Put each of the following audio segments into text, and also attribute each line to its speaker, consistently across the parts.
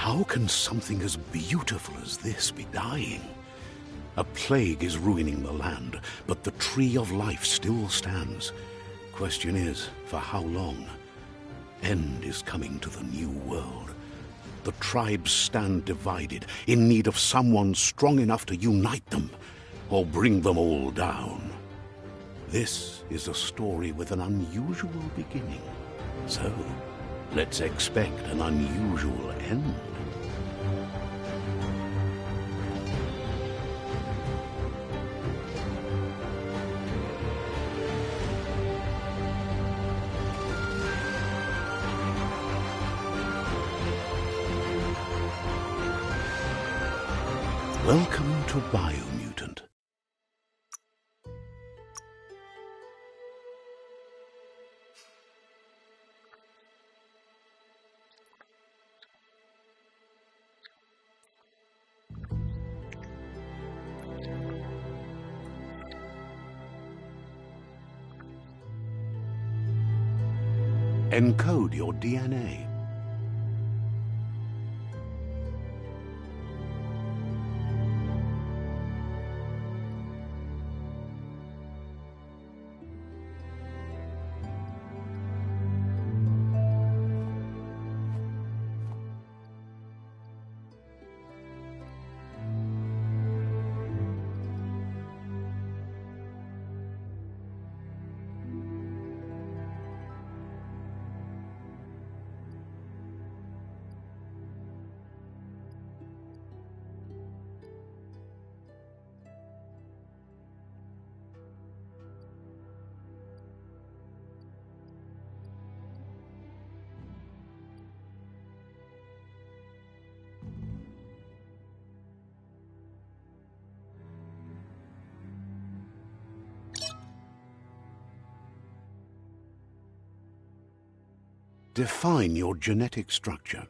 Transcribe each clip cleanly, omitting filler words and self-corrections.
Speaker 1: How can something as beautiful as this be dying? A plague is ruining the land, but the tree of life still stands. Question is, for how long? End is coming to the new world. The tribes stand divided, in need of someone strong enough to unite them, or bring them all down. This is a story with an unusual beginning. So, let's expect an unusual end. Welcome to Biomutant. Encode your DNA. Define your genetic structure.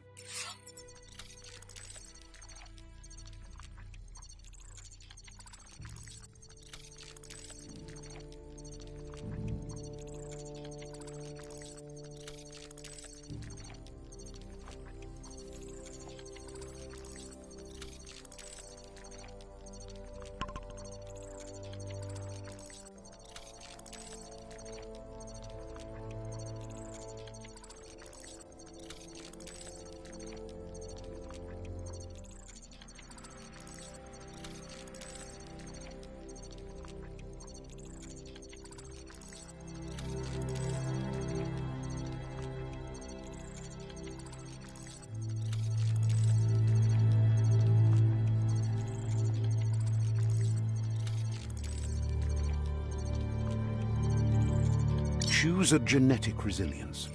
Speaker 1: Choose a genetic resilience.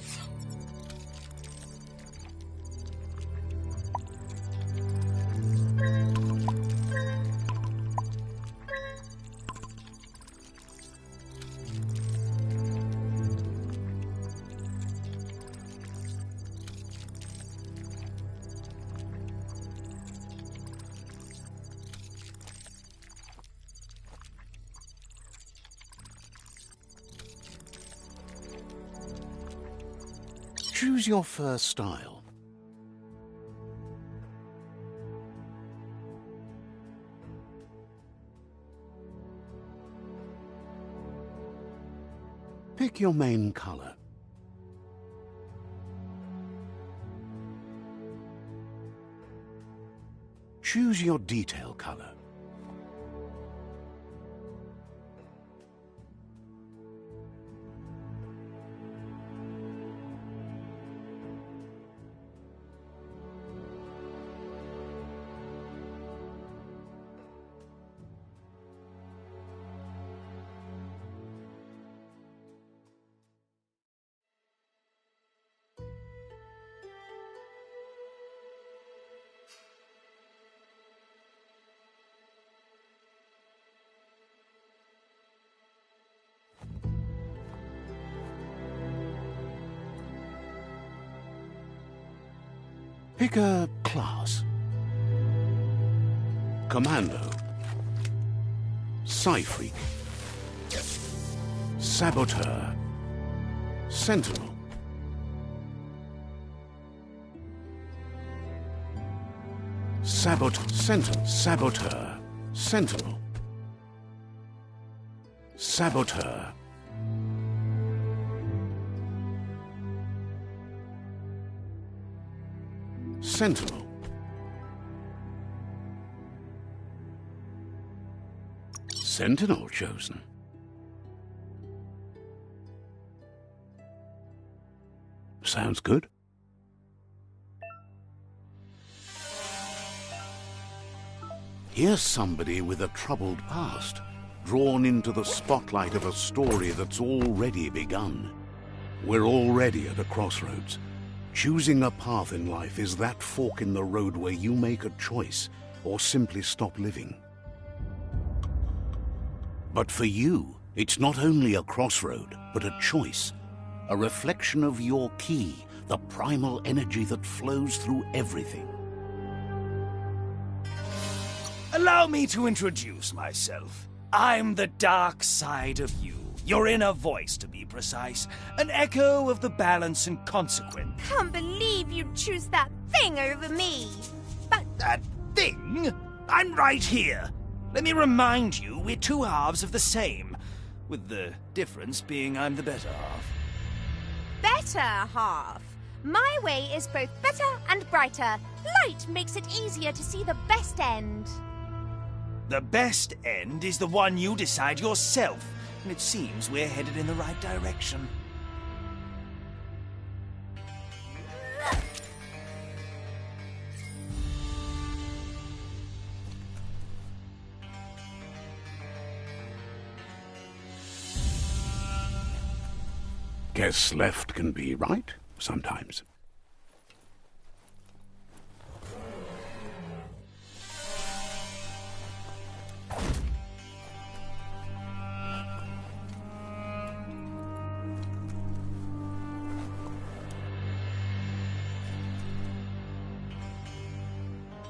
Speaker 1: Choose your fur style. Pick your main color. Choose your detail color. Pick a class. Commando. Psy-Freak. Saboteur. Sentinel. Saboteur. Sentinel. Saboteur. Sentinel. Sentinel chosen. Sounds good. Here's somebody with a troubled past, drawn into the spotlight of a story that's already begun. We're already at a crossroads. Choosing a path in life is that fork in the road where you make a choice or simply stop living. But for you, it's not only a crossroad, but a choice. A reflection of your key, the primal energy that flows through everything.
Speaker 2: Allow me to introduce myself. I'm the dark side of you. Your inner voice, to be precise. An echo of the balance and consequence.
Speaker 3: Can't believe you'd choose that thing over me. But
Speaker 2: That thing? I'm right here. Let me remind you, we're two halves of the same. With the difference being I'm the better half.
Speaker 3: better half. My way is both better and brighter. Light makes it easier to see the best end.
Speaker 2: The best end is the one you decide yourself, and it seems we're headed in the right direction.
Speaker 1: Guess left can be right sometimes.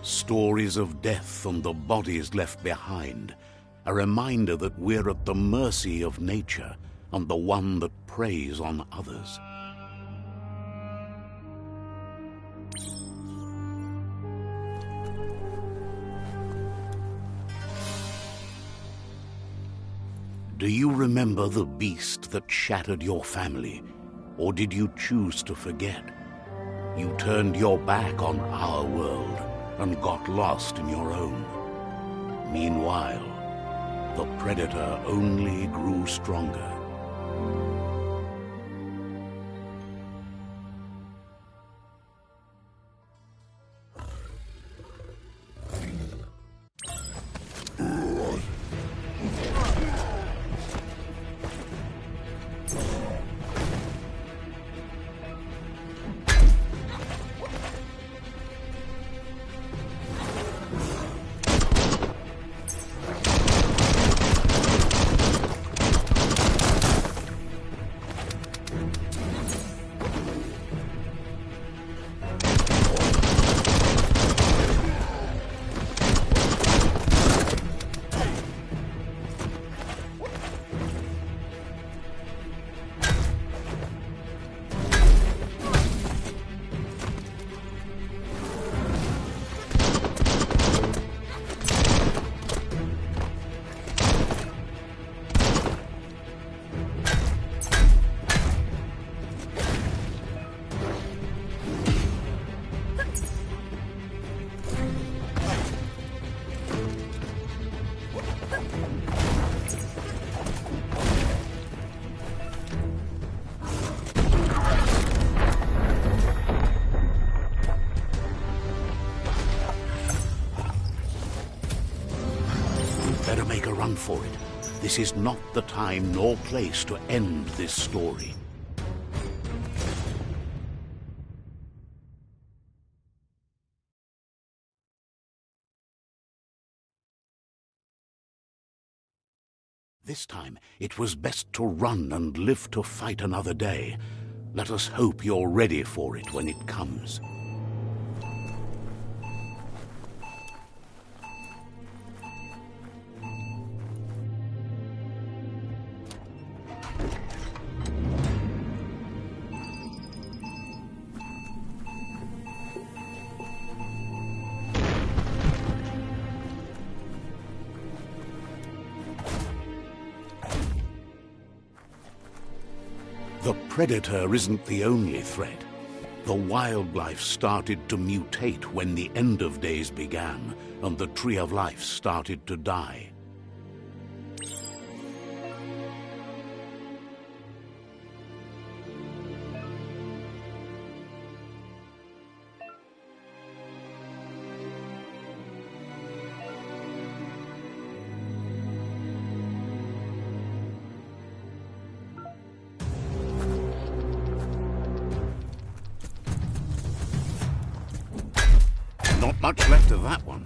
Speaker 1: Stories of death and the bodies left behind. A reminder that we're at the mercy of nature and the one that preys on others. Do you remember the beast that shattered your family, or did you choose to forget? You turned your back on our world and got lost in your own. Meanwhile, the predator only grew stronger. Better make a run for it. This is not the time nor place to end this story. This time, it was best to run and live to fight another day. Let us hope you're ready for it when it comes. predator isn't the only threat. The wildlife started to mutate when the end of days began, and the Tree of Life started to die. Not much left of that one.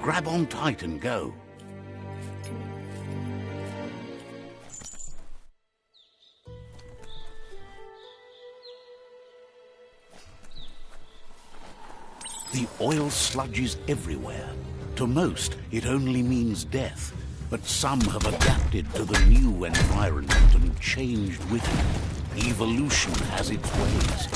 Speaker 1: Grab on tight and go. The oil sludges everywhere. To most, it only means death, but some have adapted to the new environment and changed with it. Evolution has its ways.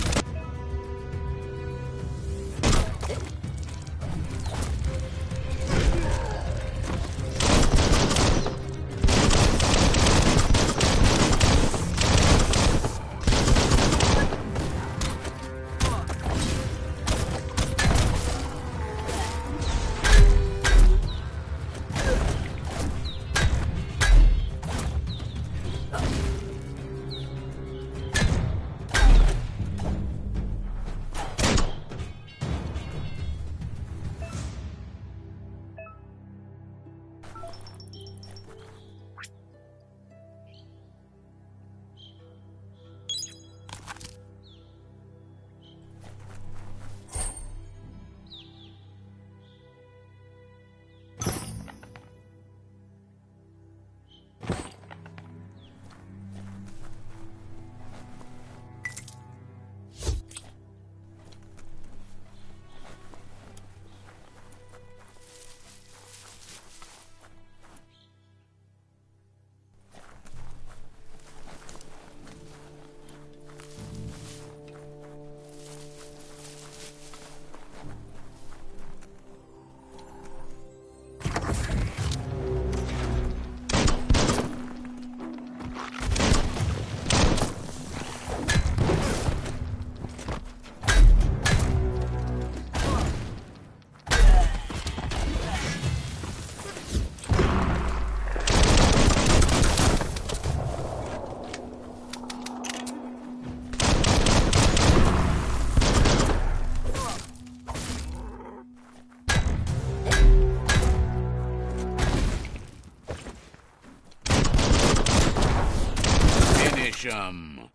Speaker 1: Finish 'em.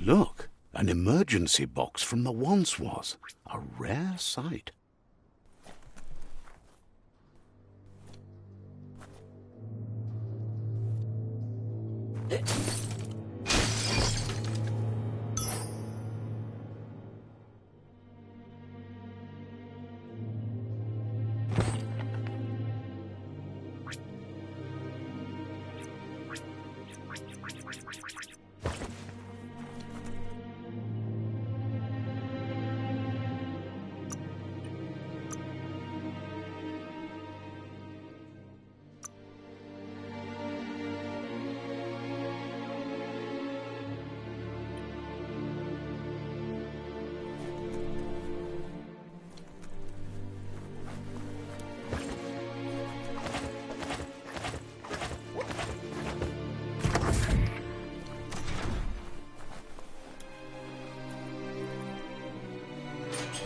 Speaker 1: Look, an emergency box from the once was. A rare sight.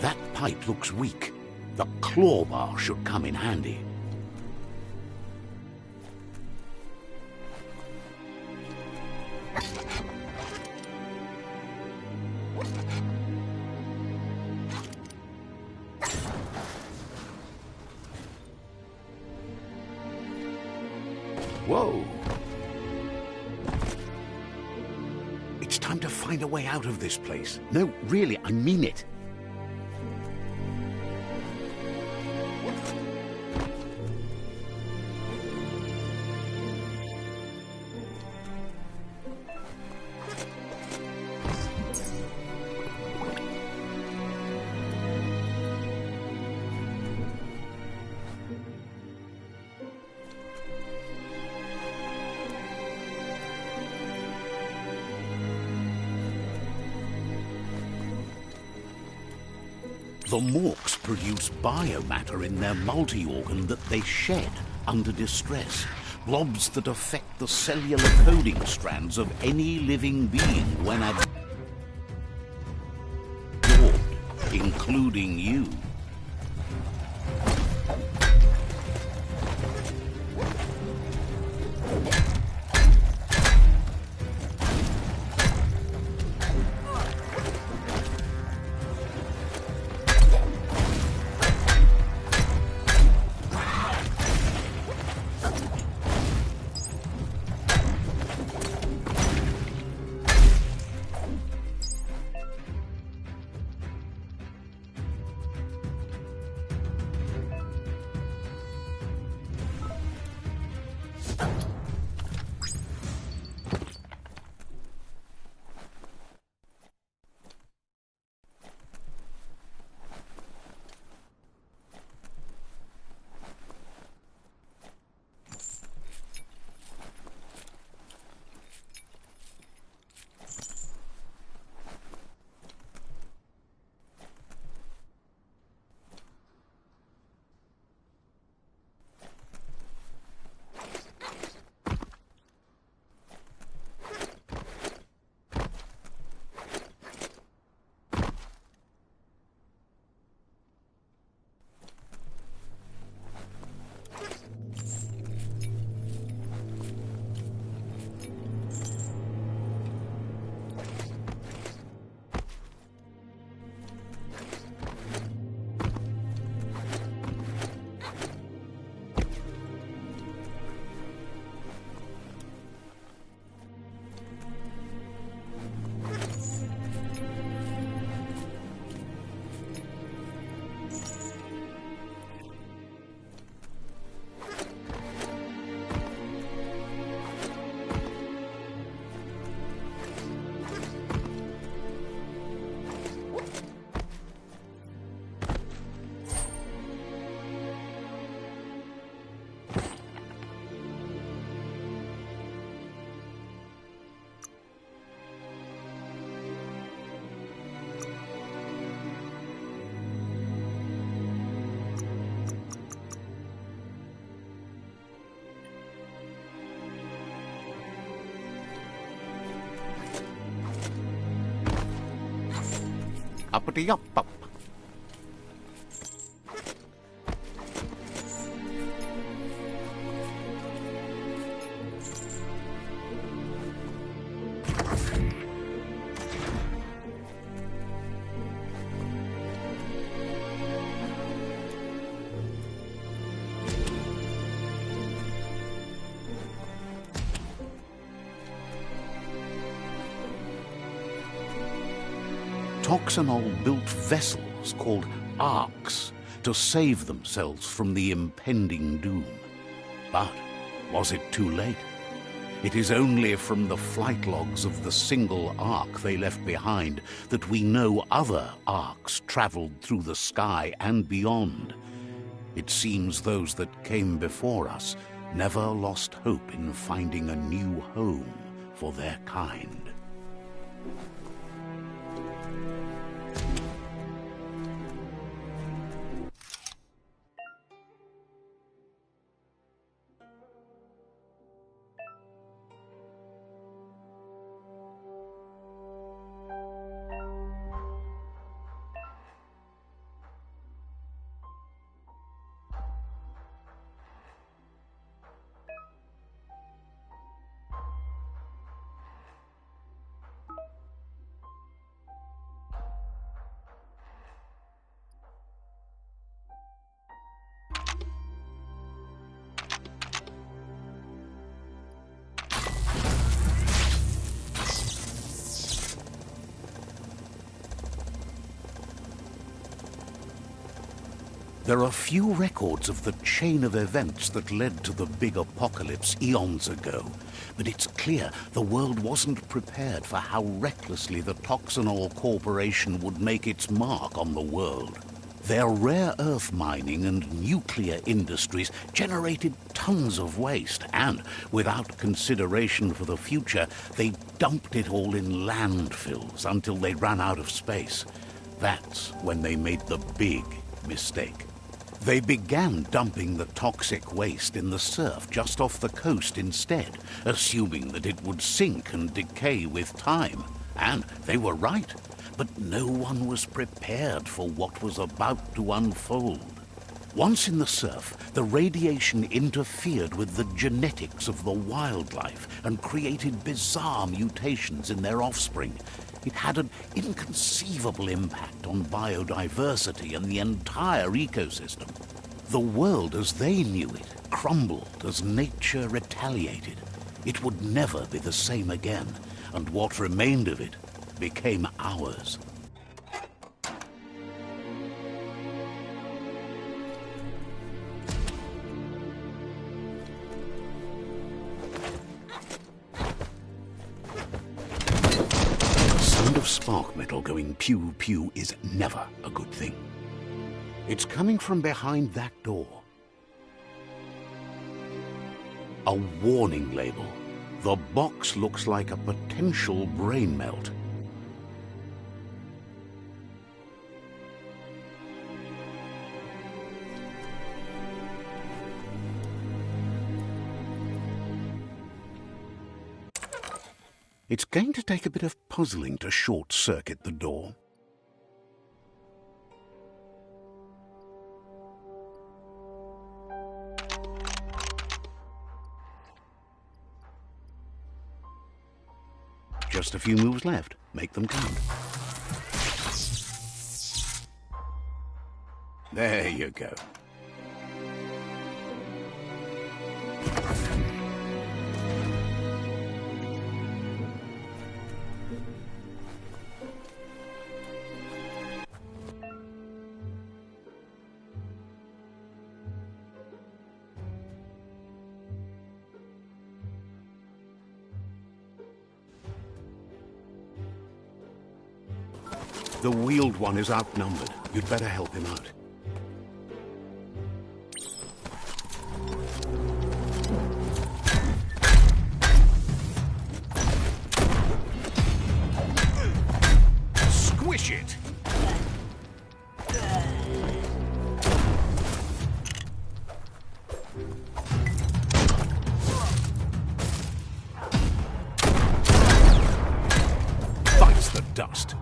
Speaker 1: That pipe looks weak. The claw bar should come in handy. Whoa! It's time to find a way out of this place. No, really, I mean it. The Morks produce biomatter in their multi-organ that they shed under distress. Blobs that affect the cellular coding strands of any living being when absorbed, including you. Uppity up up. Toxanol built vessels called arks to save themselves from the impending doom. But was it too late? It is only from the flight logs of the single ark they left behind that we know other arks traveled through the sky and beyond. It seems those that came before us never lost hope in finding a new home for their kind. There are few records of the chain of events that led to the big apocalypse eons ago, but it's clear the world wasn't prepared for how recklessly the Toxanol Corporation would make its mark on the world. Their rare earth mining and nuclear industries generated tons of waste, and without consideration for the future, they dumped it all in landfills until they ran out of space. That's when they made the big mistake. They began dumping the toxic waste in the surf just off the coast instead, assuming that it would sink and decay with time. And they were right, but no one was prepared for what was about to unfold. Once in the surf, the radiation interfered with the genetics of the wildlife and created bizarre mutations in their offspring. It had an inconceivable impact on biodiversity and the entire ecosystem. The world as they knew it crumbled as nature retaliated. It would never be the same again, and what remained of it became ours. Of spark metal going pew-pew is never a good thing. It's coming from behind that door. A warning label. The box looks like a potential brain melt. It's going to take a bit of puzzling to short-circuit the door. Just a few moves left. Make them count. There you go. The wheeled one is outnumbered. You'd better help him out. Squish it! Bites the dust.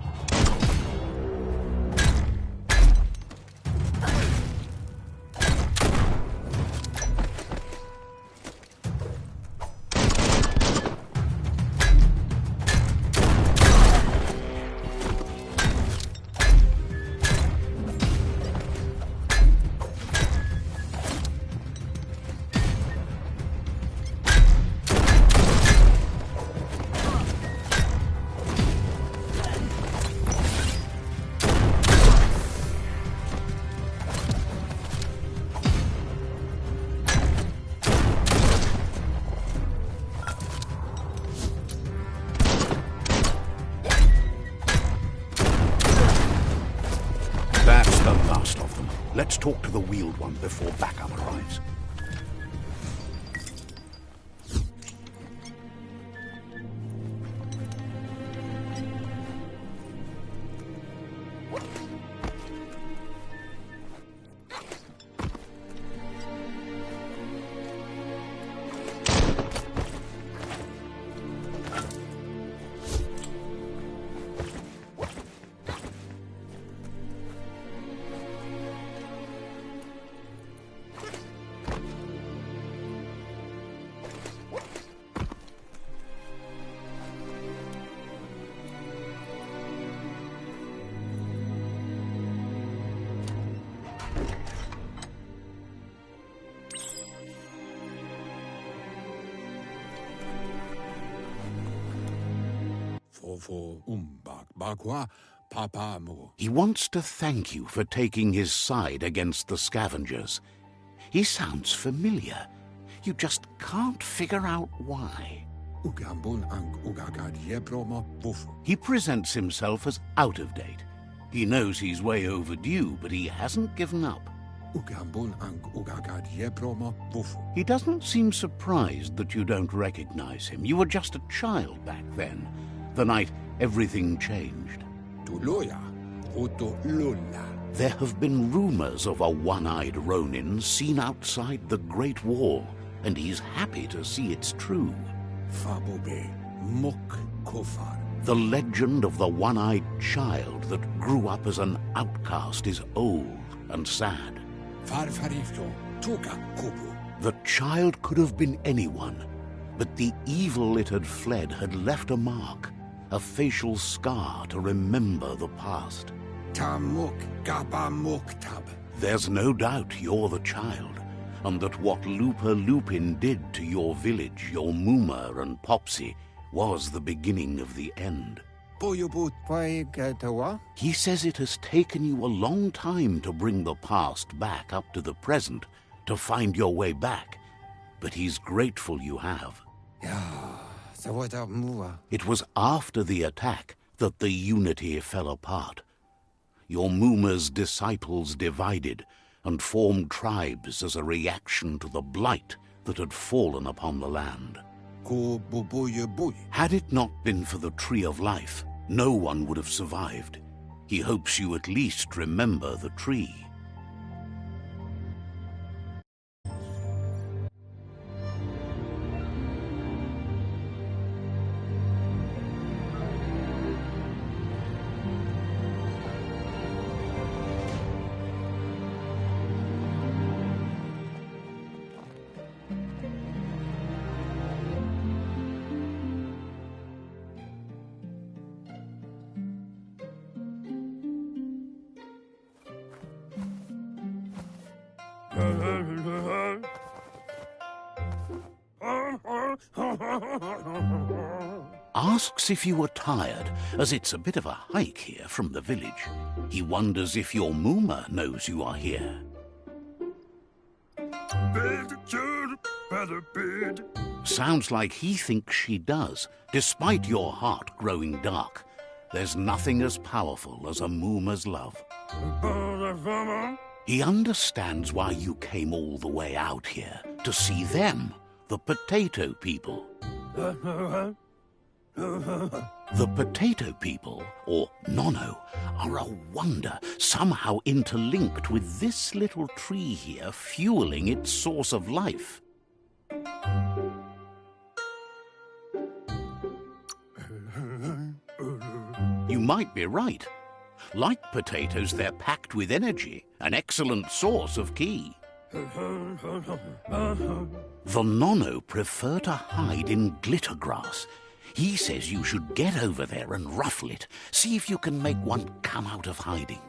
Speaker 1: Let's talk to the wheeled one before backup arrives. He wants to thank you for taking his side against the scavengers. He sounds familiar. You just can't figure out why. He presents himself as out of date. He knows he's way overdue, but he hasn't given up. He doesn't seem surprised that you don't recognize him. You were just a child back then, the night everything changed. There have been rumors of a one-eyed Ronin seen outside the Great Wall, and he's happy to see it's true. The legend of the one-eyed child that grew up as an outcast is old and sad. The child could have been anyone, but the evil it had fled had left a mark, a facial scar to remember the past. There's no doubt you're the child, and that what Looper Lupin did to your village, your Mooma and Popsy, was the beginning of the end. He says it has taken you a long time to bring the past back up to the present, to find your way back, but he's grateful you have. It was after the attack that the unity fell apart. Your Mooma's disciples divided and formed tribes as a reaction to the blight that had fallen upon the land. Had it not been for the Tree of Life, no one would have survived. He hopes you at least remember the tree. Asks if you are tired, as it's a bit of a hike here from the village. He wonders if your Mooma knows you are here. Sounds like he thinks she does, despite your heart growing dark. There's nothing as powerful as a Mooma's love. He understands why you came all the way out here, to see them, the potato people. The potato people, or Nono, are a wonder, somehow interlinked with this little tree here, fueling its source of life. You might be right. Like potatoes, they're packed with energy, an excellent source of ki. The Nono prefer to hide in glitter grass. He says you should get over there and ruffle it. See if you can make one come out of hiding.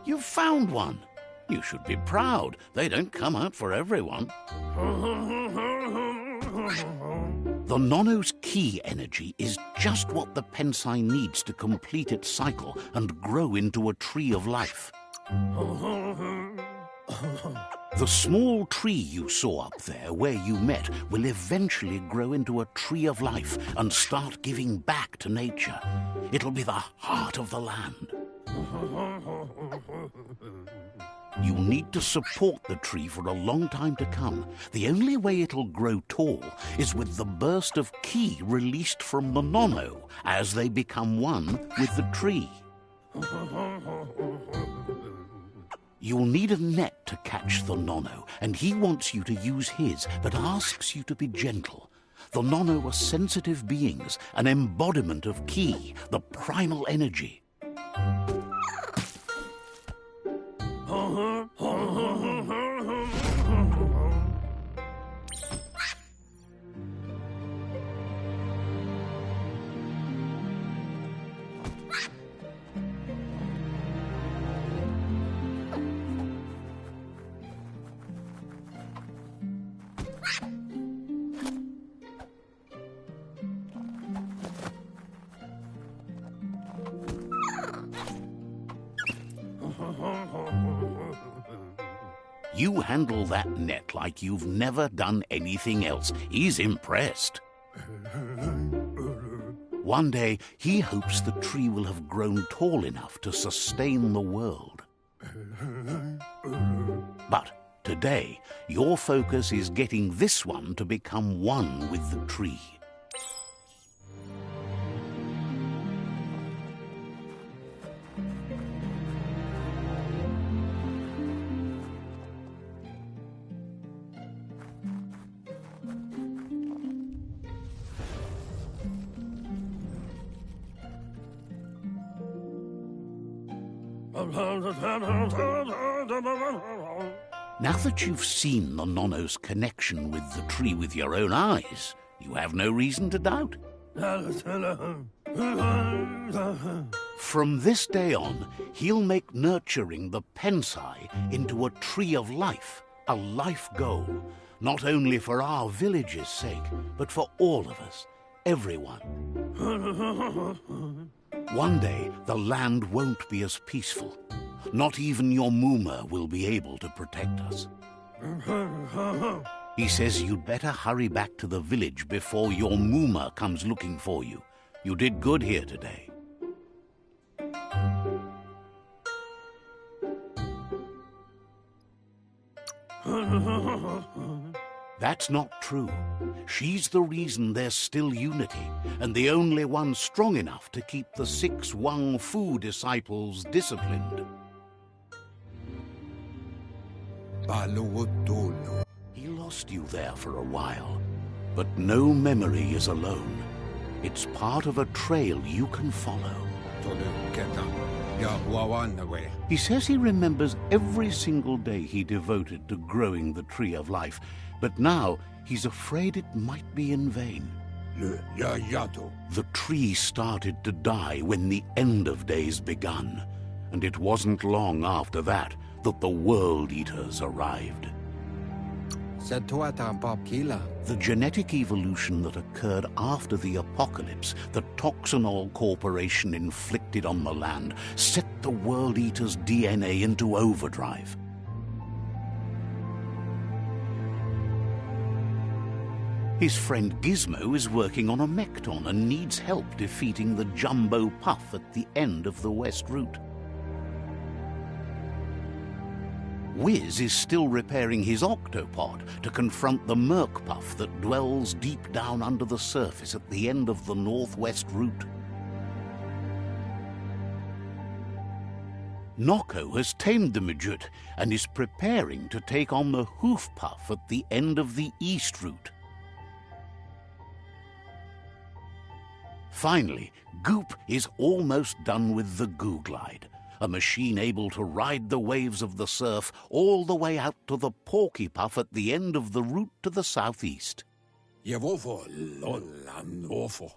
Speaker 1: You found one. You should be proud. They don't come out for everyone. The Nono's key energy is just what the Pensai needs to complete its cycle and grow into a tree of life. The small tree you saw up there where you met will eventually grow into a tree of life and start giving back to nature. It'll be the heart of the land. You'll need to support the tree for a long time to come. The only way it'll grow tall is with the burst of ki released from the Nono as they become one with the tree. You'll need a net to catch the Nono, and he wants you to use his, but asks you to be gentle. The Nono are sensitive beings, an embodiment of ki, the primal energy. You handle that net like you've never done anything else. He's impressed. One day, he hopes the tree will have grown tall enough to sustain the world. But today, your focus is getting this one to become one with the tree. Now that you've seen the Nono's connection with the tree with your own eyes, you have no reason to doubt. From this day on, he'll make nurturing the Pensai into a tree of life, a life goal, not only for our village's sake, but for all of us, everyone. One day, the land won't be as peaceful. Not even your Muma will be able to protect us. He says you'd better hurry back to the village before your Muma comes looking for you. You did good here today. That's not true. She's the reason there's still unity, and the only one strong enough to keep the 6 Wang Fu disciples disciplined. He lost you there for a while, but no memory is alone. It's part of a trail you can follow. He says he remembers every single day he devoted to growing the tree of life, but now he's afraid it might be in vain. The tree started to die when the end of days begun, and it wasn't long after that the World Eaters arrived. The genetic evolution that occurred after the apocalypse that Toxanol Corporation inflicted on the land set the World Eaters' DNA into overdrive. His friend Gizmo is working on a Mekton and needs help defeating the Jumbo Puff at the end of the West Route. Wiz is still repairing his octopod to confront the Merc Puff that dwells deep down under the surface at the end of the Northwest Route. Noko has tamed the Midget and is preparing to take on the Hoof Puff at the end of the East Route. Finally, Goop is almost done with the Goo Glide, a machine able to ride the waves of the surf all the way out to the Porky Puff at the end of the route to the southeast.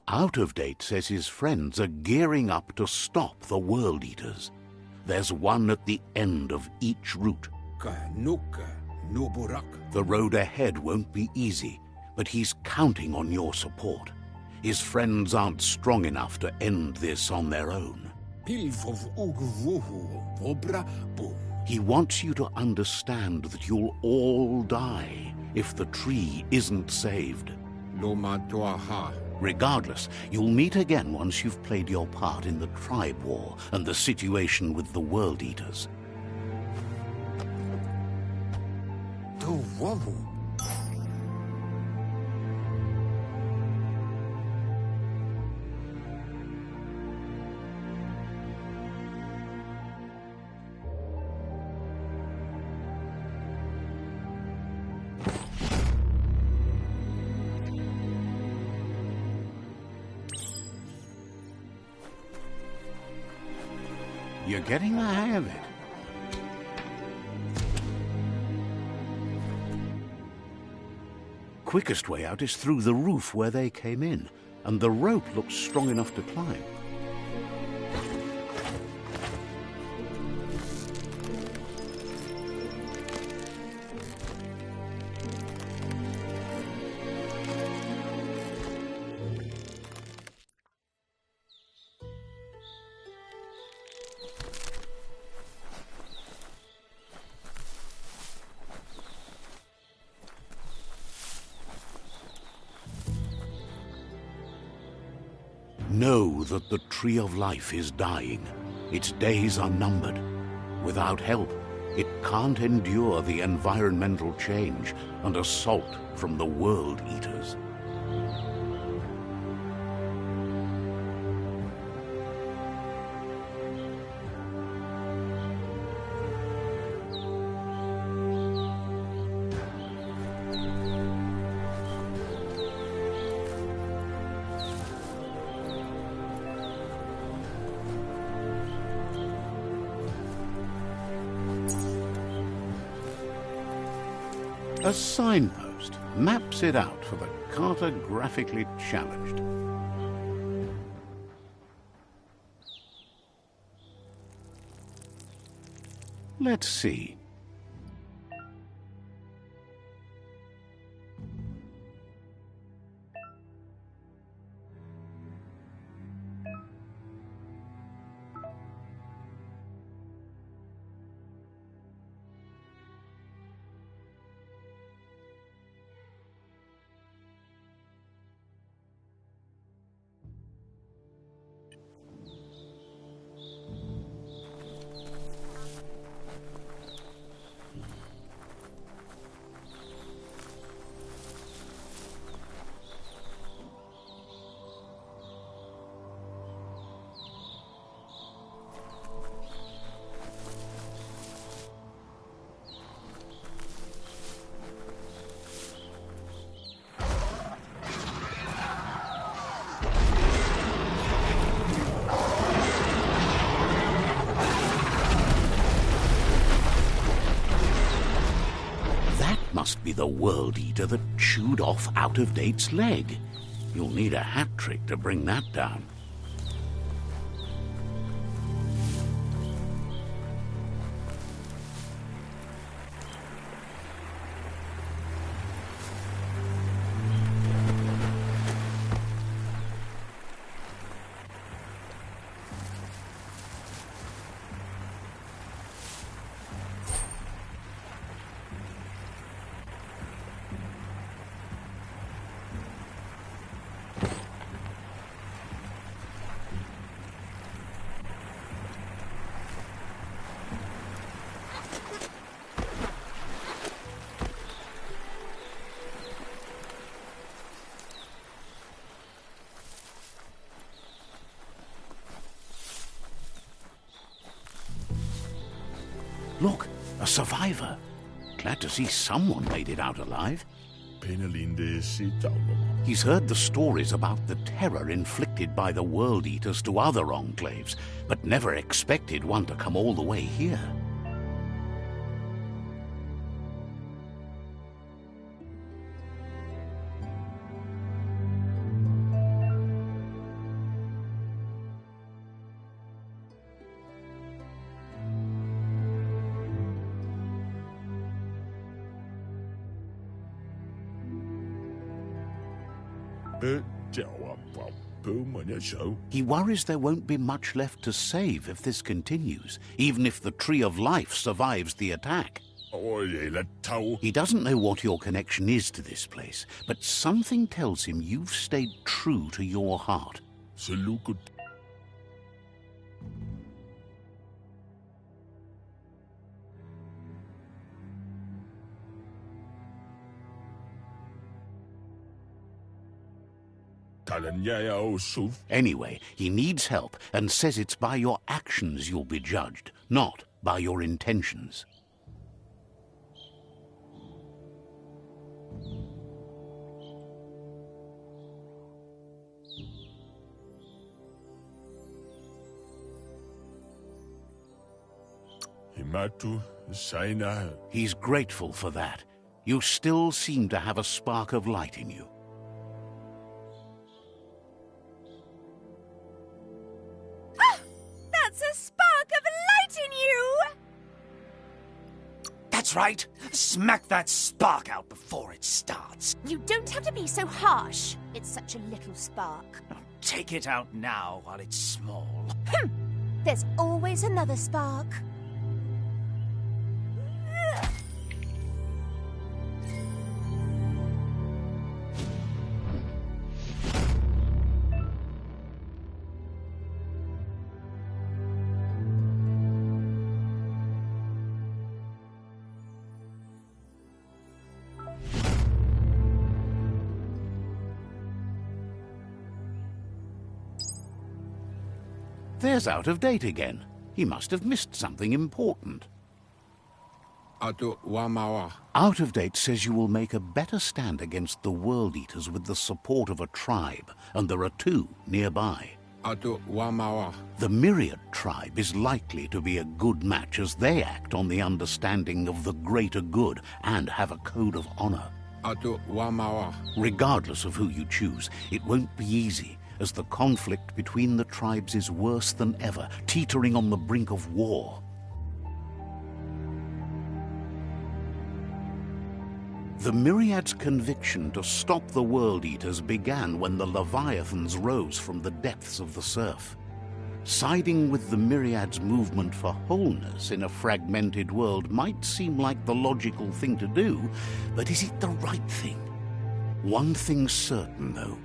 Speaker 1: Out of Date says his friends are gearing up to stop the World Eaters. There's one at the end of each route. The road ahead won't be easy, but he's counting on your support. His friends aren't strong enough to end this on their own. He wants you to understand that you'll all die if the tree isn't saved. Regardless, you'll meet again once you've played your part in the tribe war and the situation with the World Eaters. You're getting the hang of it. Quickest way out is through the roof where they came in, and the rope looks strong enough to climb. Know that the Tree of Life is dying. Its days are numbered. Without help, it can't endure the environmental change and assault from the World Eaters. A signpost maps it out for the cartographically challenged. Let's see. Must be the World Eater that chewed off Out-of-Date's leg. You'll need a hat trick to bring that down. Look, a survivor. Glad to see someone made it out alive. He's heard the stories about the terror inflicted by the World Eaters to other enclaves, but never expected one to come all the way here. He worries there won't be much left to save if this continues, even if the Tree of Life survives the attack. He doesn't know what your connection is to this place, but something tells him you've stayed true to your heart. Anyway, he needs help and says it's by your actions you'll be judged, not by your intentions. He's grateful for that. You still seem to have a spark of light in you.
Speaker 3: That's a spark of light in you!
Speaker 2: That's right. Smack that spark out before it starts.
Speaker 3: You don't have to be so harsh. It's such a little spark.
Speaker 2: Now, take it out now while it's small.
Speaker 3: There's always another spark.
Speaker 1: There's Out of Date again. He must have missed something important. Out of Date says you will make a better stand against the World Eaters with the support of a tribe, and there are two nearby. The Myriad tribe is likely to be a good match as they act on the understanding of the greater good and have a code of honor. Regardless of who you choose, it won't be easy, as the conflict between the tribes is worse than ever, teetering on the brink of war. The Myriad's conviction to stop the World Eaters began when the Leviathans rose from the depths of the surf. Siding with the Myriad's movement for wholeness in a fragmented world might seem like the logical thing to do, but is it the right thing? One thing's certain, though.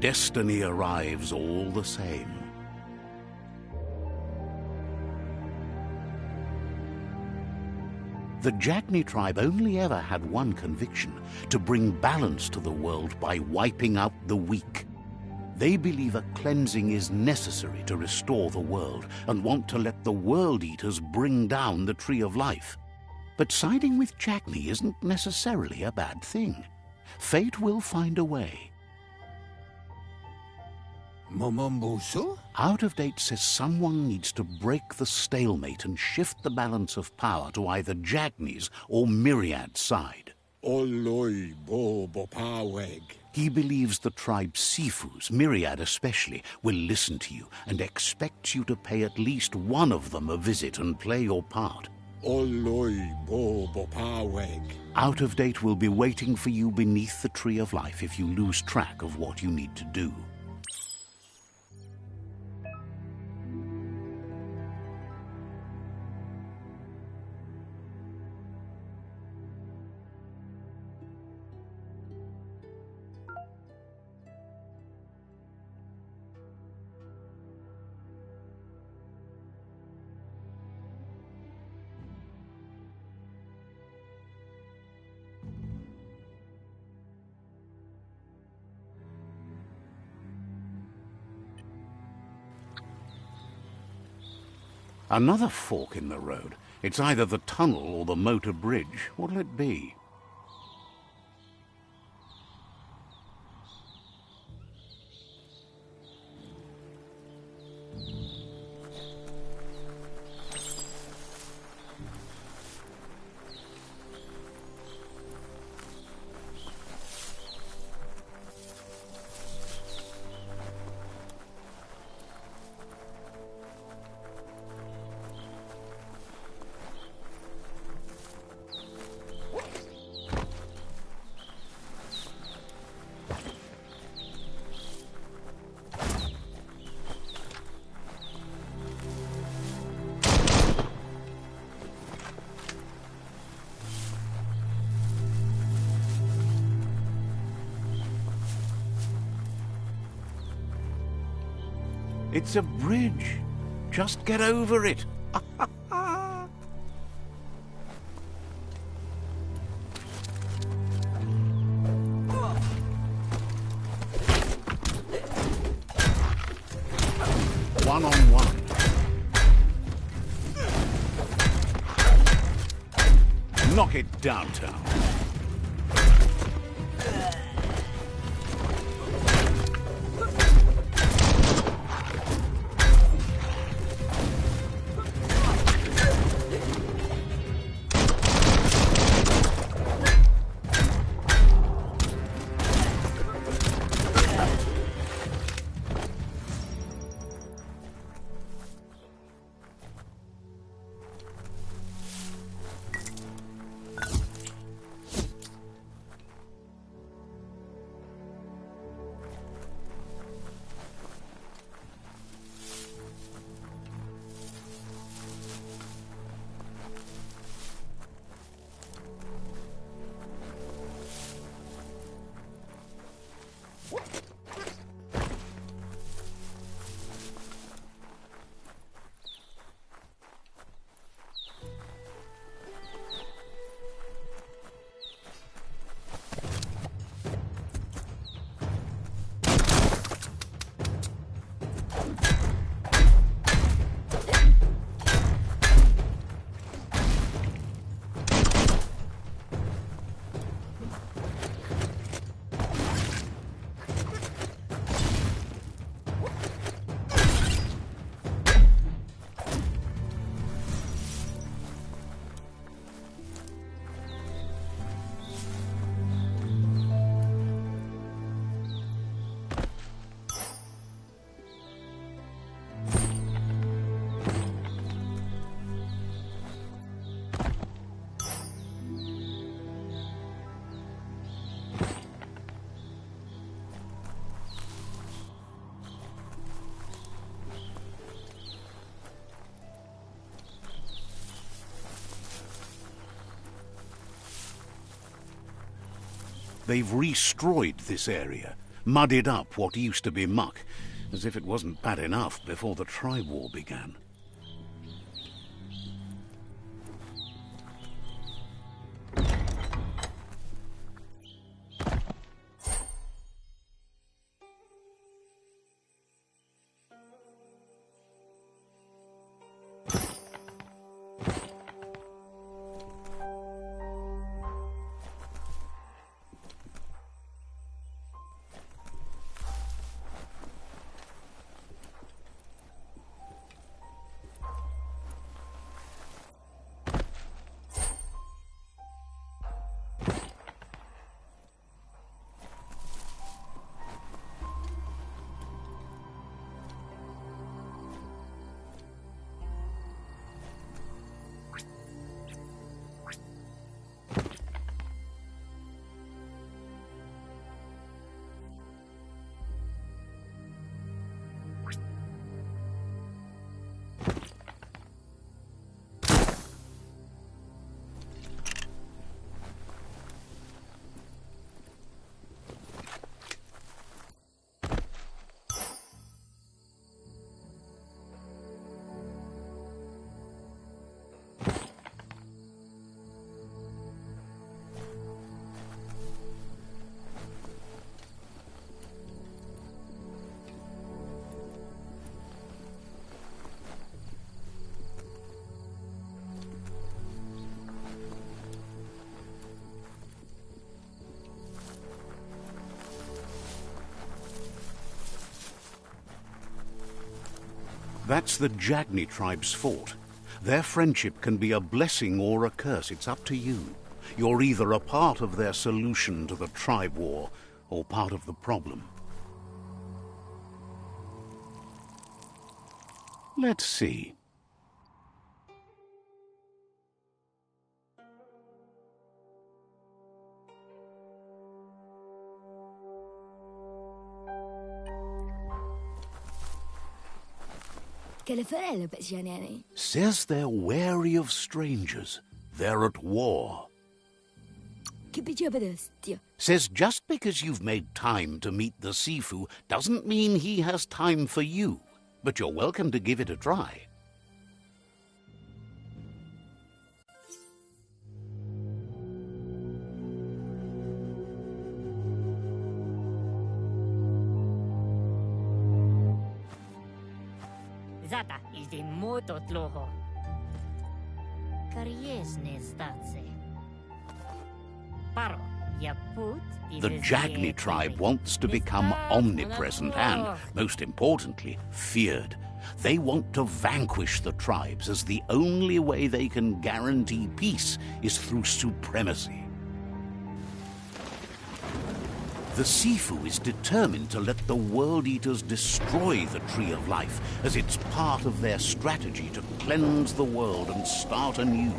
Speaker 1: Destiny arrives all the same. The Jagni tribe only ever had one conviction: to bring balance to the world by wiping out the weak. They believe a cleansing is necessary to restore the world and want to let the World Eaters bring down the Tree of Life. But siding with Jagni isn't necessarily a bad thing. Fate will find a way. Out of Date says someone needs to break the stalemate and shift the balance of power to either Jagni's or Myriad's side. He believes the tribe Sifus, Myriad especially, will listen to you and expects you to pay at least one of them a visit and play your part. Out of Date will be waiting for you beneath the Tree of Life if you lose track of what you need to do. Another fork in the road. It's either the tunnel or the motor bridge. What'll it be? It's a bridge. Just get over it. One-on-one. Knock it downtown. They've destroyed this area, muddied up what used to be muck, as if it wasn't bad enough before the tribe war began. That's the Jagni tribe's fort. Their friendship can be a blessing or a curse. It's up to you. You're either a part of their solution to the tribe war or part of the problem. Let's see. Says they're wary of strangers. They're at war. Says just because you've made time to meet the Sifu doesn't mean he has time for you. but you're welcome to give it a try.
Speaker 4: Zata is the moto tloho. Kariesne statse. Paro, ya put
Speaker 1: The Jagni tribe wants to become omnipresent and, most importantly, feared. They want to vanquish the tribes, as the only way they can guarantee peace is through supremacy. The Sifu is determined to let the World Eaters destroy the Tree of Life, as it's part of their strategy to cleanse the world and start anew.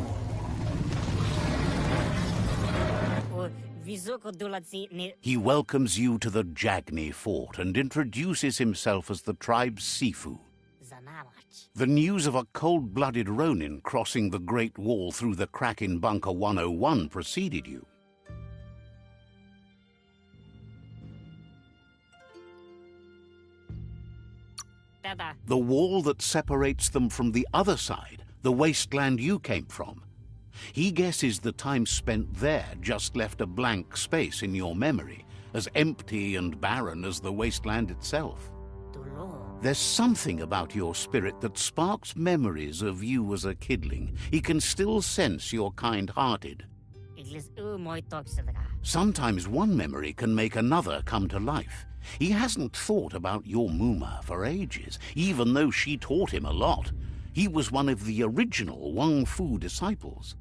Speaker 1: He welcomes you to the Jagni fort and introduces himself as the tribe's Sifu. The news of a cold-blooded Ronin crossing the Great Wall through the crack in Bunker 101 preceded you. The wall that separates them from the other side, the wasteland you came from. He guesses the time spent there just left a blank space in your memory, as empty and barren as the wasteland itself. There's something about your spirit that sparks memories of you as a kidling. He can still sense you're kind-hearted. Sometimes one memory can make another come to life. He hasn't thought about your Muma for ages, even though she taught him a lot. He was one of the original Wang Fu disciples.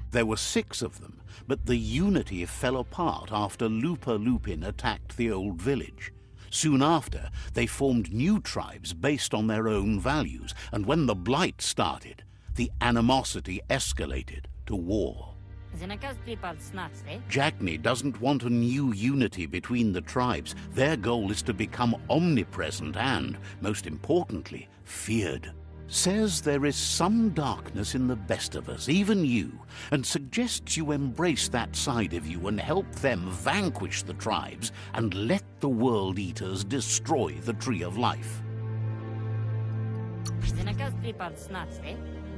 Speaker 1: There were 6 of them, but the unity fell apart after Lupa Lupin attacked the old village. Soon after, they formed new tribes based on their own values, and when the Blight started, the animosity escalated to war. Jagni doesn't want a new unity between the tribes. Their goal is to become omnipresent and, most importantly, feared. Says there is some darkness in the best of us, even you, and suggests you embrace that side of you and help them vanquish the tribes and let the World Eaters destroy the Tree of Life.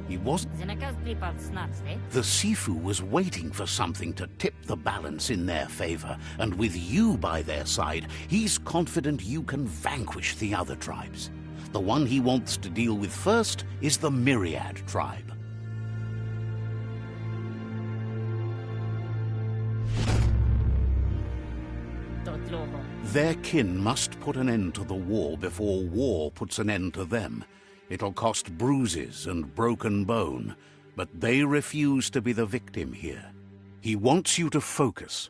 Speaker 1: He wasn't. The Sifu was waiting for something to tip the balance in their favor, and with you by their side, he's confident you can vanquish the other tribes. The one he wants to deal with first is the Myriad tribe. Their kin must put an end to the war before war puts an end to them. It'll cost bruises and broken bone, but they refuse to be the victim here. He wants you to focus.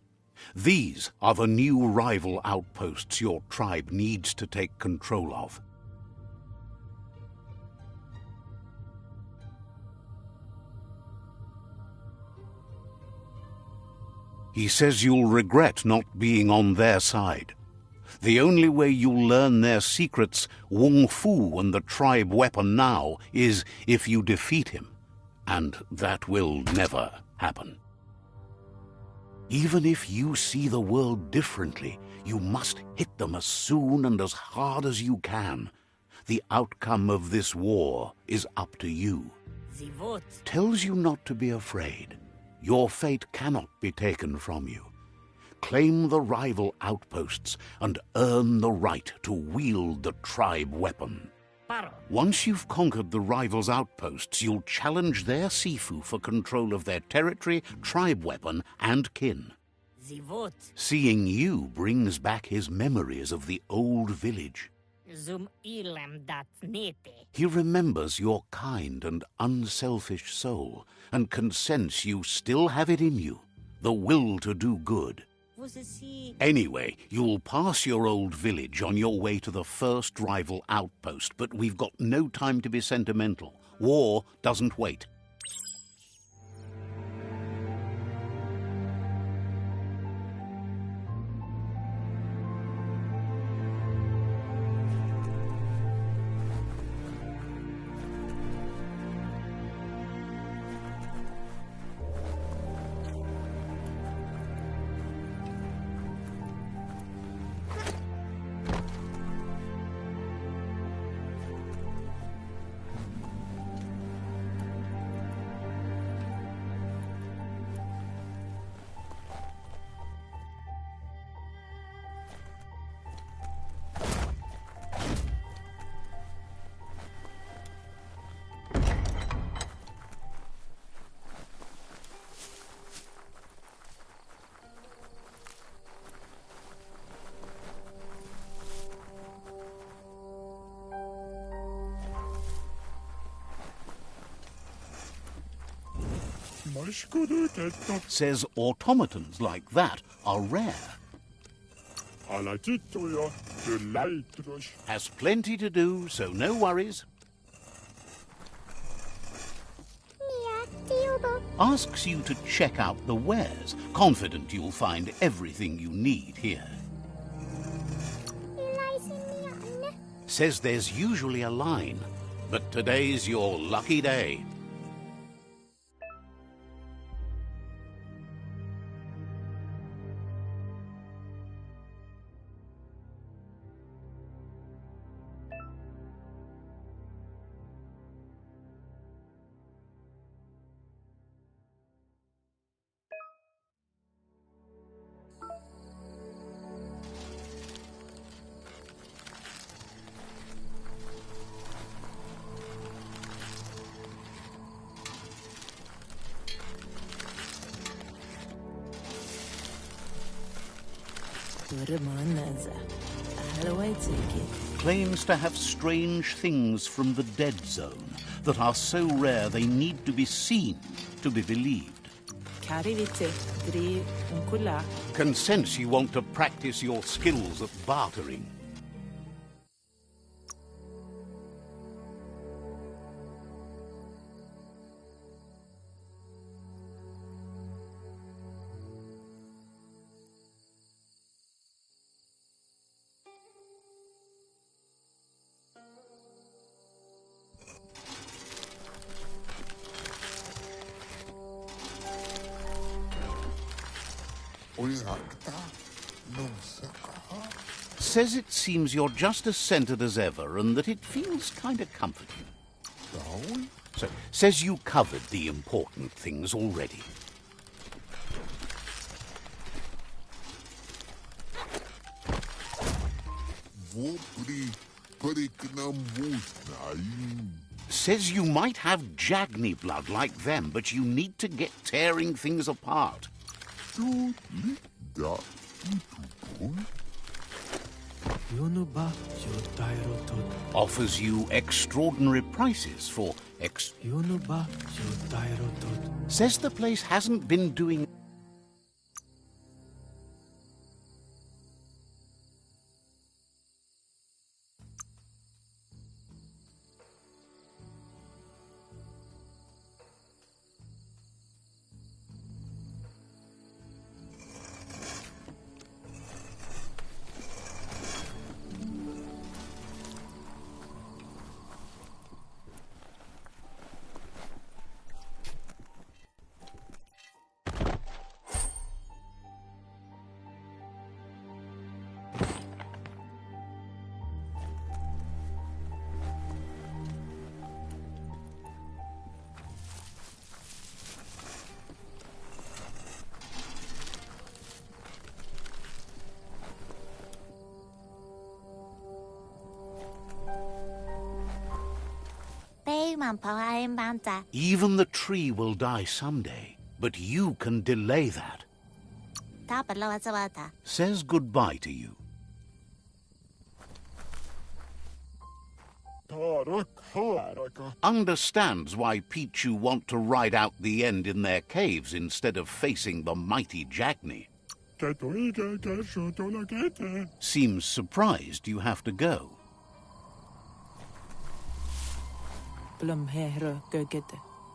Speaker 1: These are the new rival outposts your tribe needs to take control of. He says you'll regret not being on their side. The only way you'll learn their secrets, Wung Fu and the tribe weapon now, is if you defeat him. And that will never happen. Even if you see the world differently, you must hit them as soon and as hard as you can. The outcome of this war is up to you. Tells you not to be afraid. Your fate cannot be taken from you. Claim the rival outposts and earn the right to wield the tribe weapon. Once you've conquered the rivals' outposts, you'll challenge their Sifu for control of their territory, tribe weapon, and kin. Seeing you brings back his memories of the old village. He remembers your kind and unselfish soul, and can sense you still have it in you, the will to do good. Anyway, you'll pass your old village on your way to the first rival outpost, but we've got no time to be sentimental. War doesn't wait. Says automatons like that are rare. Has plenty to do, so no worries. Asks you to check out the wares, confident you'll find everything you need here. Says there's usually a line, but today's your lucky day. Claims to have strange things from the dead zone that are so rare they need to be seen to be believed. Can sense you want to practice your skills at bartering. Says it seems you're just as centered as ever and that it feels kind of comforting. So, says you covered the important things already. Says you might have Jagni blood like them, but you need to get tearing things apart. Offers you extraordinary prices for Says the place hasn't been doing... Even the tree will die someday, but you can delay that. Says goodbye to you. Understands why Pichu want to ride out the end in their caves instead of facing the mighty Jagni. Seems surprised you have to go.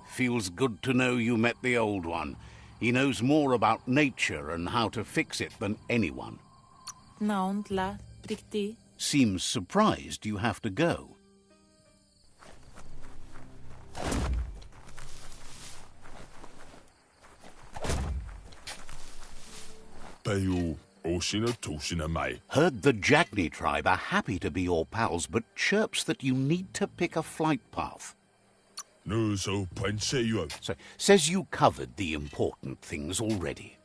Speaker 1: Feels good to know you met the old one. He knows more about nature and how to fix it than anyone. Seems surprised you have to go. Heard the Jagni tribe are happy to be your pals, but chirps that you need to pick a flight path. So, says you covered the important things already.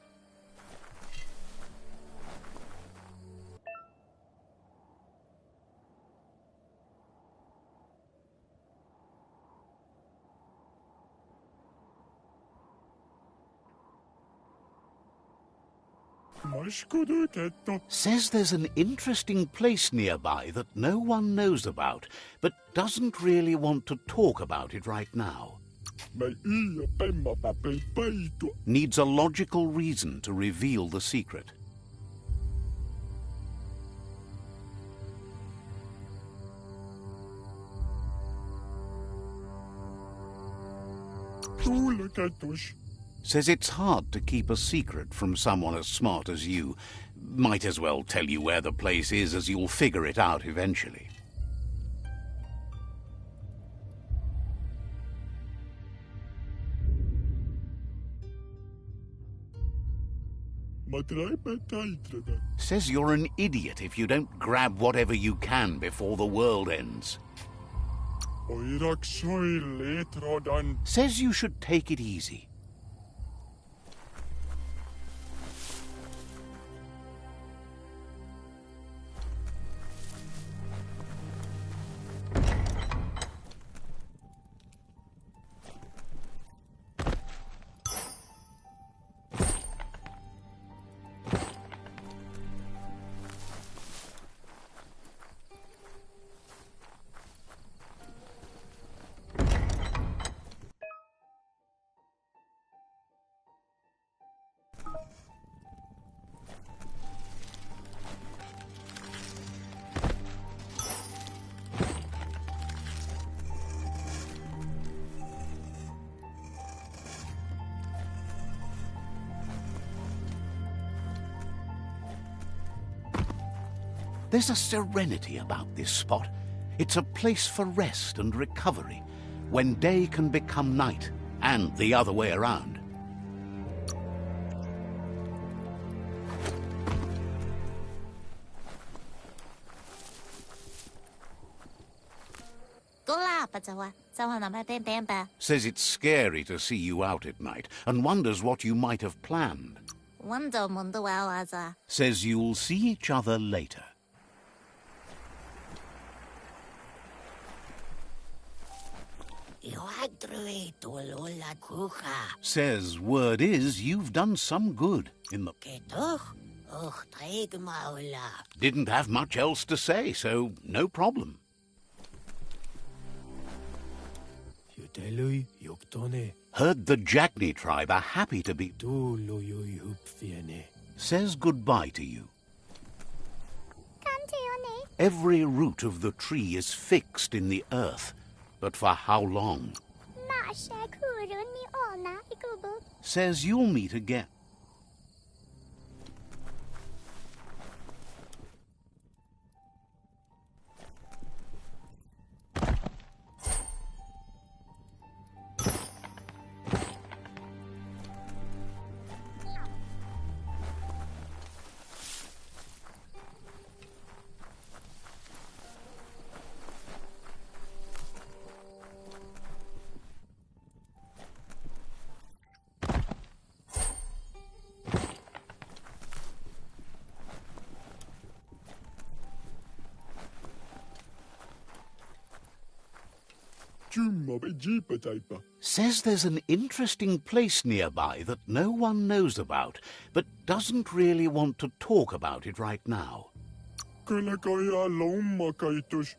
Speaker 1: Says there's an interesting place nearby that no one knows about, but doesn't really want to talk about it right now. Needs a logical reason to reveal the secret. Says it's hard to keep a secret from someone as smart as you. Might as well tell you where the place is, as you'll figure it out eventually. Says you're an idiot if you don't grab whatever you can before the world ends. Says you should take it easy. There's a serenity about this spot. It's a place for rest and recovery, when day can become night, and the other way around. Says it's scary to see you out at night, and wonders what you might have planned. Says you'll see each other later. Says word is you've done some good in the... Didn't have much else to say, so no problem. Heard the Jagni tribe are happy to be... Says goodbye to you. Every root of the tree is fixed in the earth, but for how long? Says you'll meet again. Says there's an interesting place nearby that no one knows about, but doesn't really want to talk about it right now.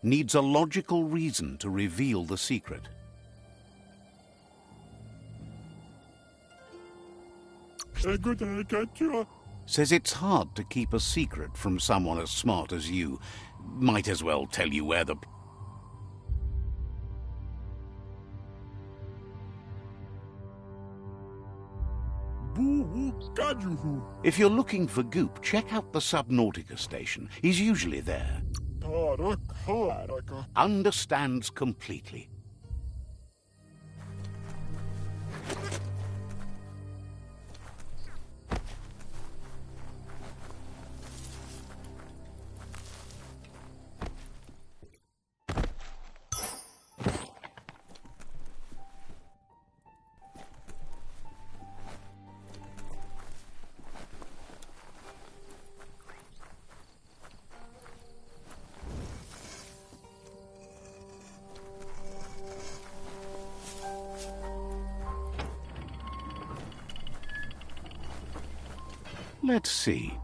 Speaker 1: Needs a logical reason to reveal the secret. Says it's hard to keep a secret from someone as smart as you. Might as well tell you where the... If you're looking for Goop, check out the Subnautica station. He's usually there. Understands completely. Let's see.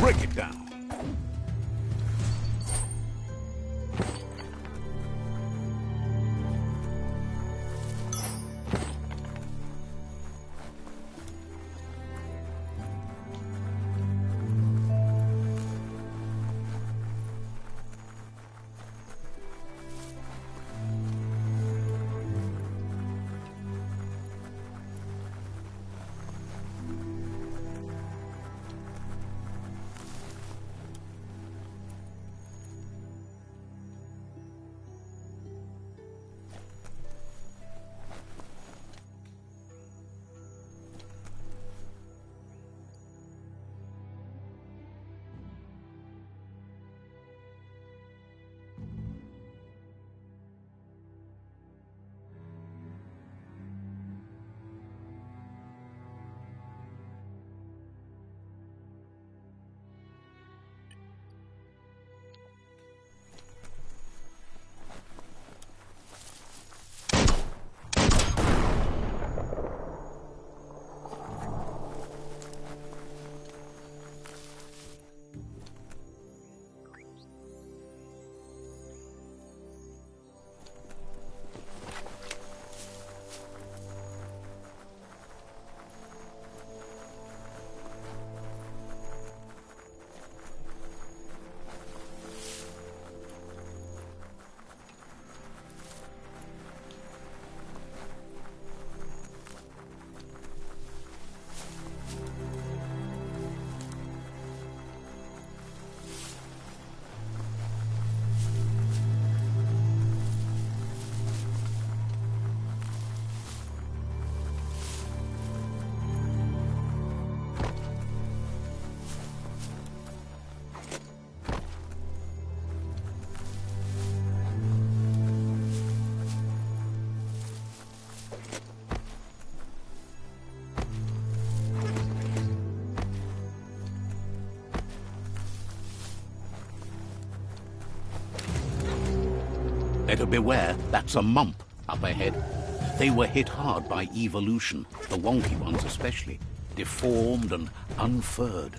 Speaker 1: Break it down. Better beware, that's a mump up ahead. They were hit hard by evolution, the wonky ones especially, deformed and unfurred.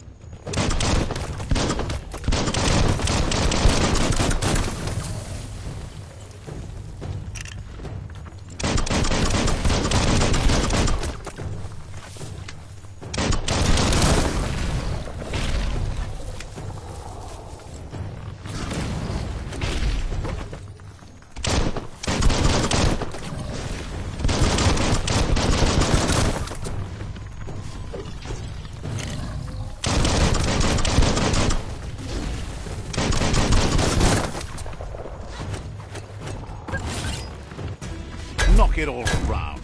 Speaker 1: Knock it all around.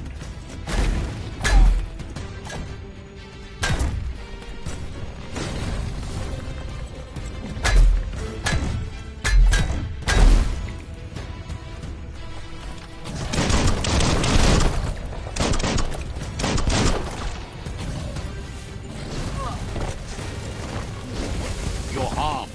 Speaker 1: Your arm.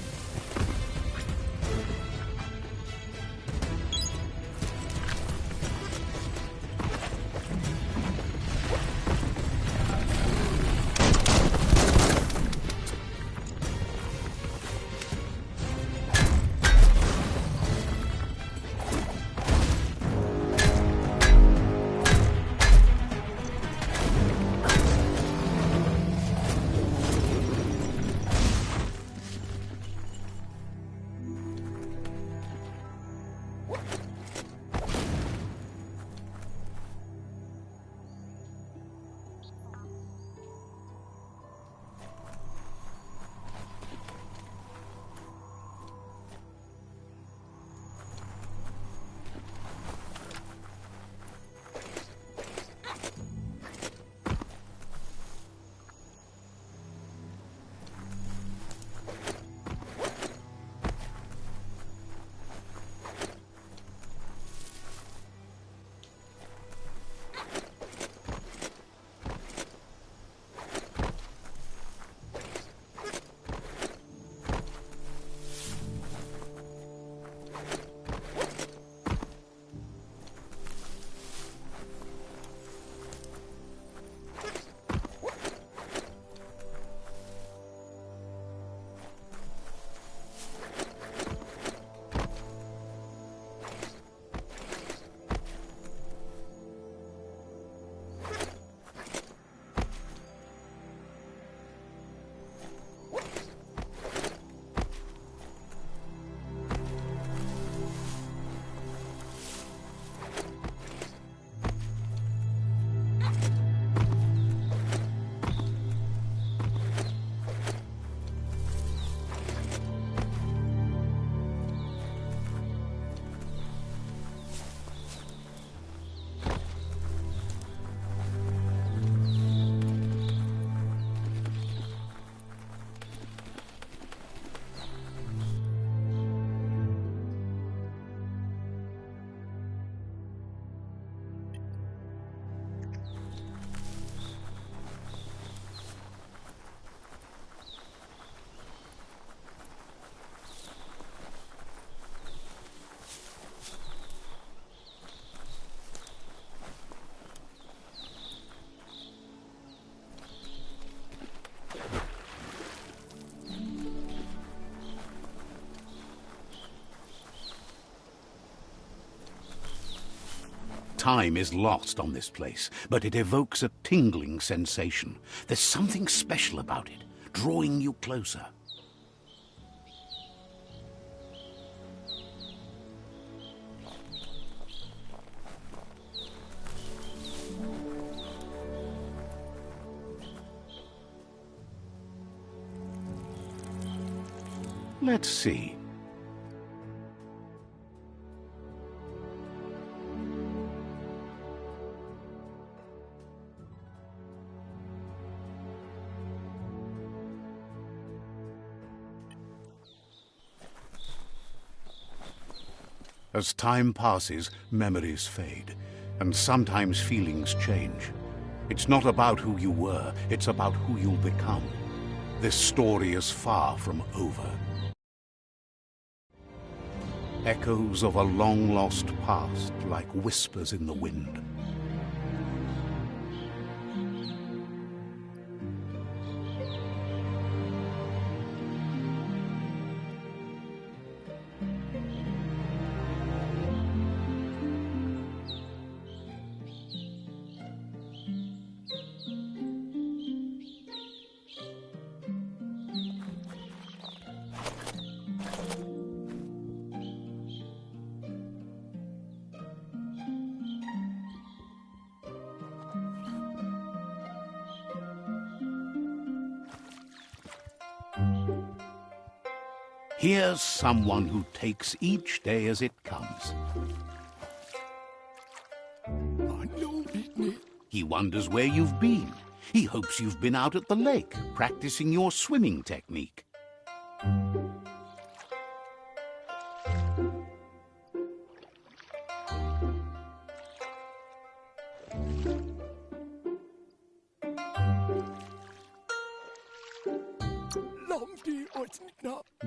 Speaker 1: Time is lost on this place, but it evokes a tingling sensation. There's something special about it, drawing you closer. Let's see. As time passes, memories fade, and sometimes feelings change. It's not about who you were, it's about who you'll become. This story is far from over. Echoes of a long-lost past, like whispers in the wind. Here's someone who takes each day as it comes. He wonders where you've been. He hopes you've been out at the lake, practicing your swimming technique.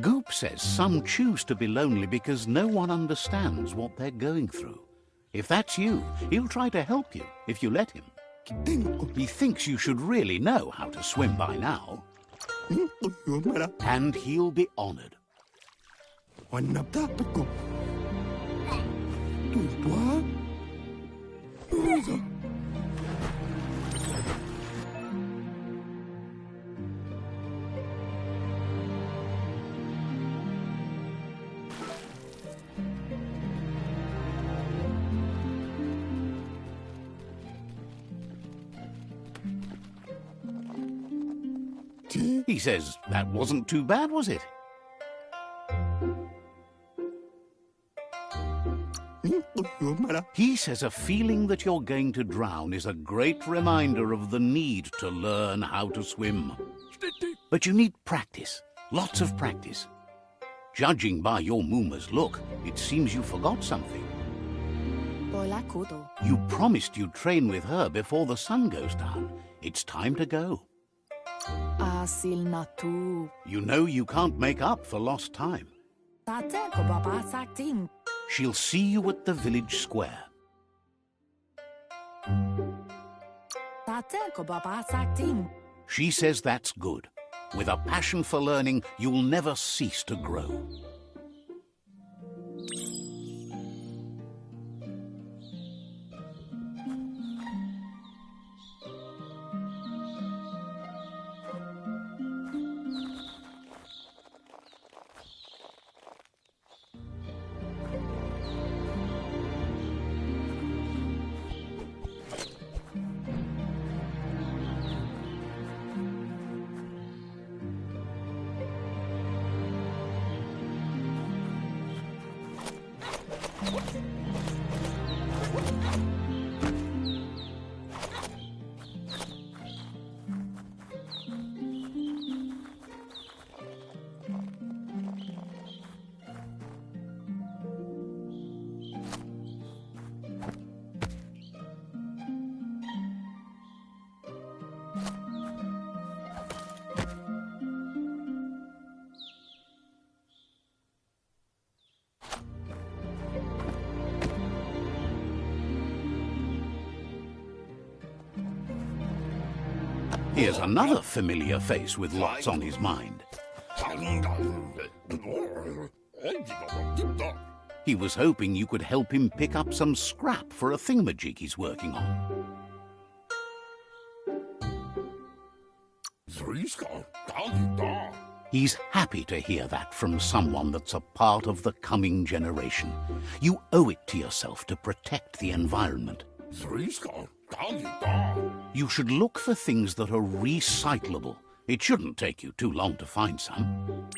Speaker 1: Goop says some choose to be lonely because no one understands what they're going through. If that's you, he'll try to help you if you let him. He thinks you should really know how to swim by now. And he'll be honored. He says that wasn't too bad, was it? He says a feeling that you're going to drown is a great reminder of the need to learn how to swim. But you need practice, lots of practice. Judging by your Mooma's look, it seems you forgot something. You promised you'd train with her before the sun goes down. It's time to go. You know you can't make up for lost time. She'll see you at the village square. She says that's good. With a passion for learning, you'll never cease to grow. Here's another familiar face with lots on his mind. He was hoping you could help him pick up some scrap for a thingamajig he's working on. He's happy to hear that from someone that's a part of the coming generation. You owe it to yourself to protect the environment. You should look for things that are recyclable. It shouldn't take you too long to find some.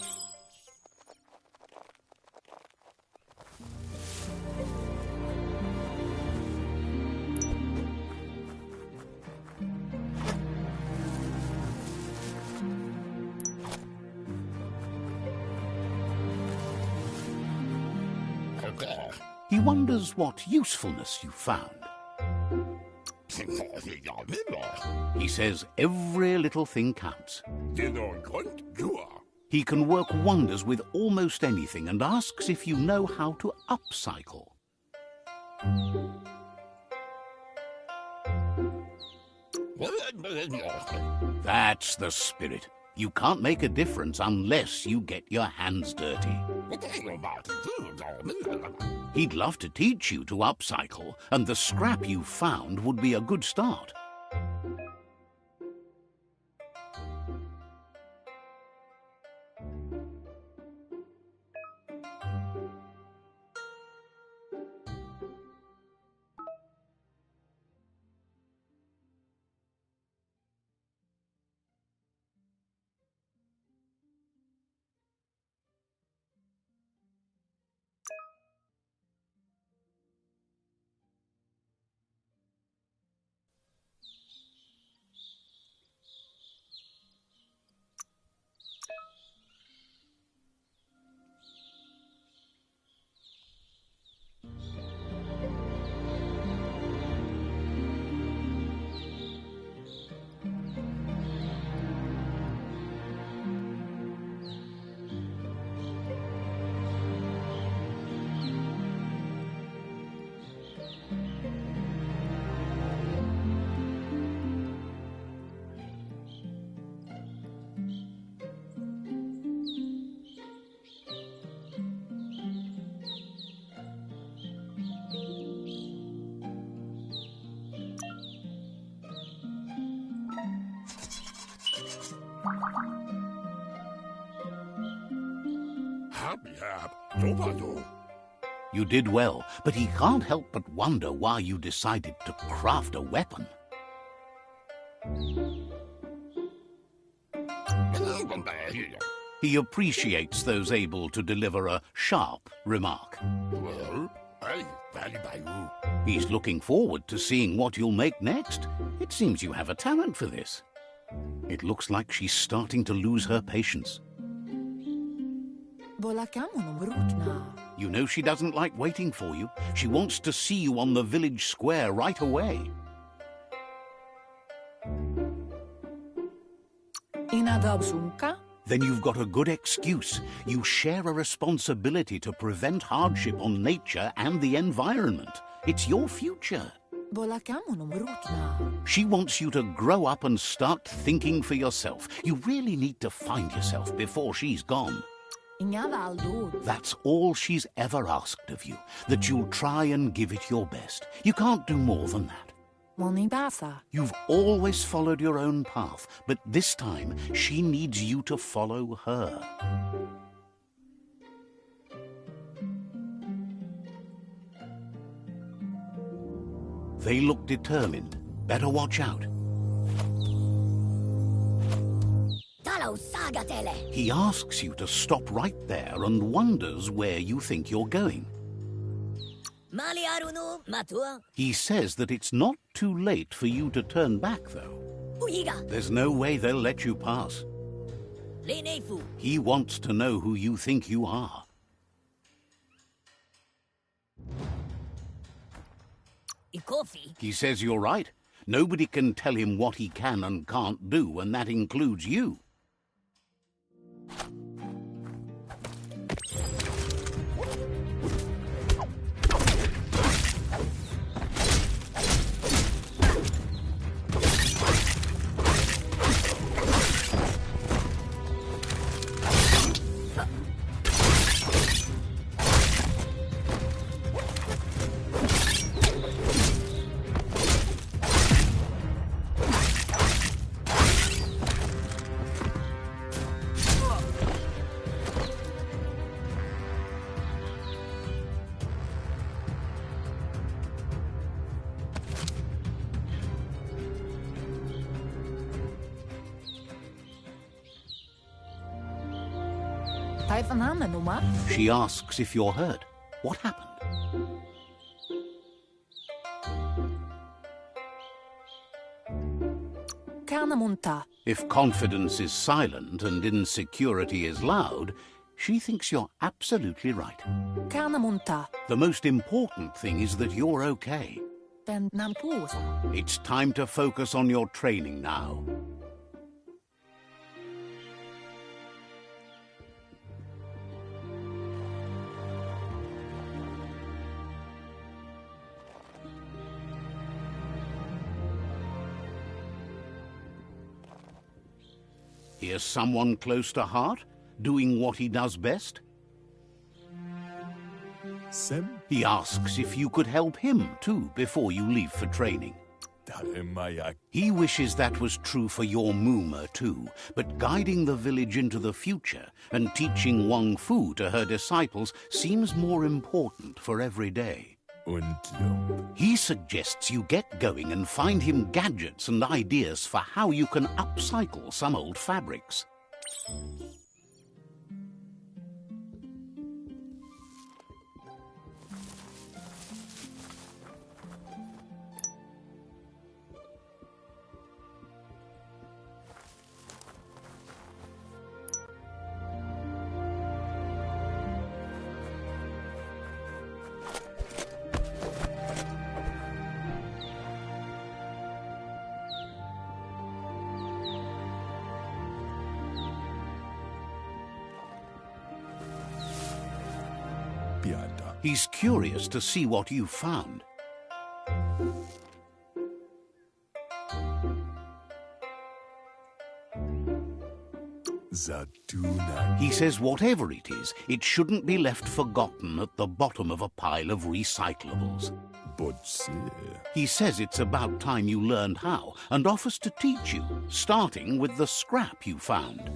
Speaker 1: He wonders what usefulness you found. He says every little thing counts. He can work wonders with almost anything and asks if you know how to upcycle. That's the spirit. You can't make a difference unless you get your hands dirty. He'd love to teach you to upcycle, and the scrap you found would be a good start. You did well, but he can't help but wonder why you decided to craft a weapon. He appreciates those able to deliver a sharp remark. He's looking forward to seeing what you'll make next. It seems you have a talent for this. It looks like she's starting to lose her patience. You know she doesn't like waiting for you. She wants to see you on the village square right away. Then you've got a good excuse. You share a responsibility to prevent hardship on nature and the environment. It's your future. She wants you to grow up and start thinking for yourself. You really need to find yourself before she's gone. That's all she's ever asked of you, that you'll try and give it your best. You can't do more than that. You've always followed your own path, but this time she needs you to follow her. They look determined. Better watch out. He asks you to stop right there and wonders where you think you're going. He says that it's not too late for you to turn back, though. There's no way they'll let you pass. He wants to know who you think you are. He says you're right. Nobody can tell him what he can and can't do, and that includes you. She asks if you're hurt. What happened? If confidence is silent and insecurity is loud, she thinks you're absolutely right. The most important thing is that you're okay. It's time to focus on your training now. Here's someone close to heart, doing what he does best. He asks if you could help him, too, before you leave for training. He wishes that was true for your Mooma, too, but guiding the village into the future and teaching Wang Fu to her disciples seems more important for every day. He suggests you get going and find him gadgets and ideas for how you can upcycle some old fabrics. He's curious to see what you've found. He says whatever it is, it shouldn't be left forgotten at the bottom of a pile of recyclables. He says it's about time you learned how and offers to teach you, starting with the scrap you found.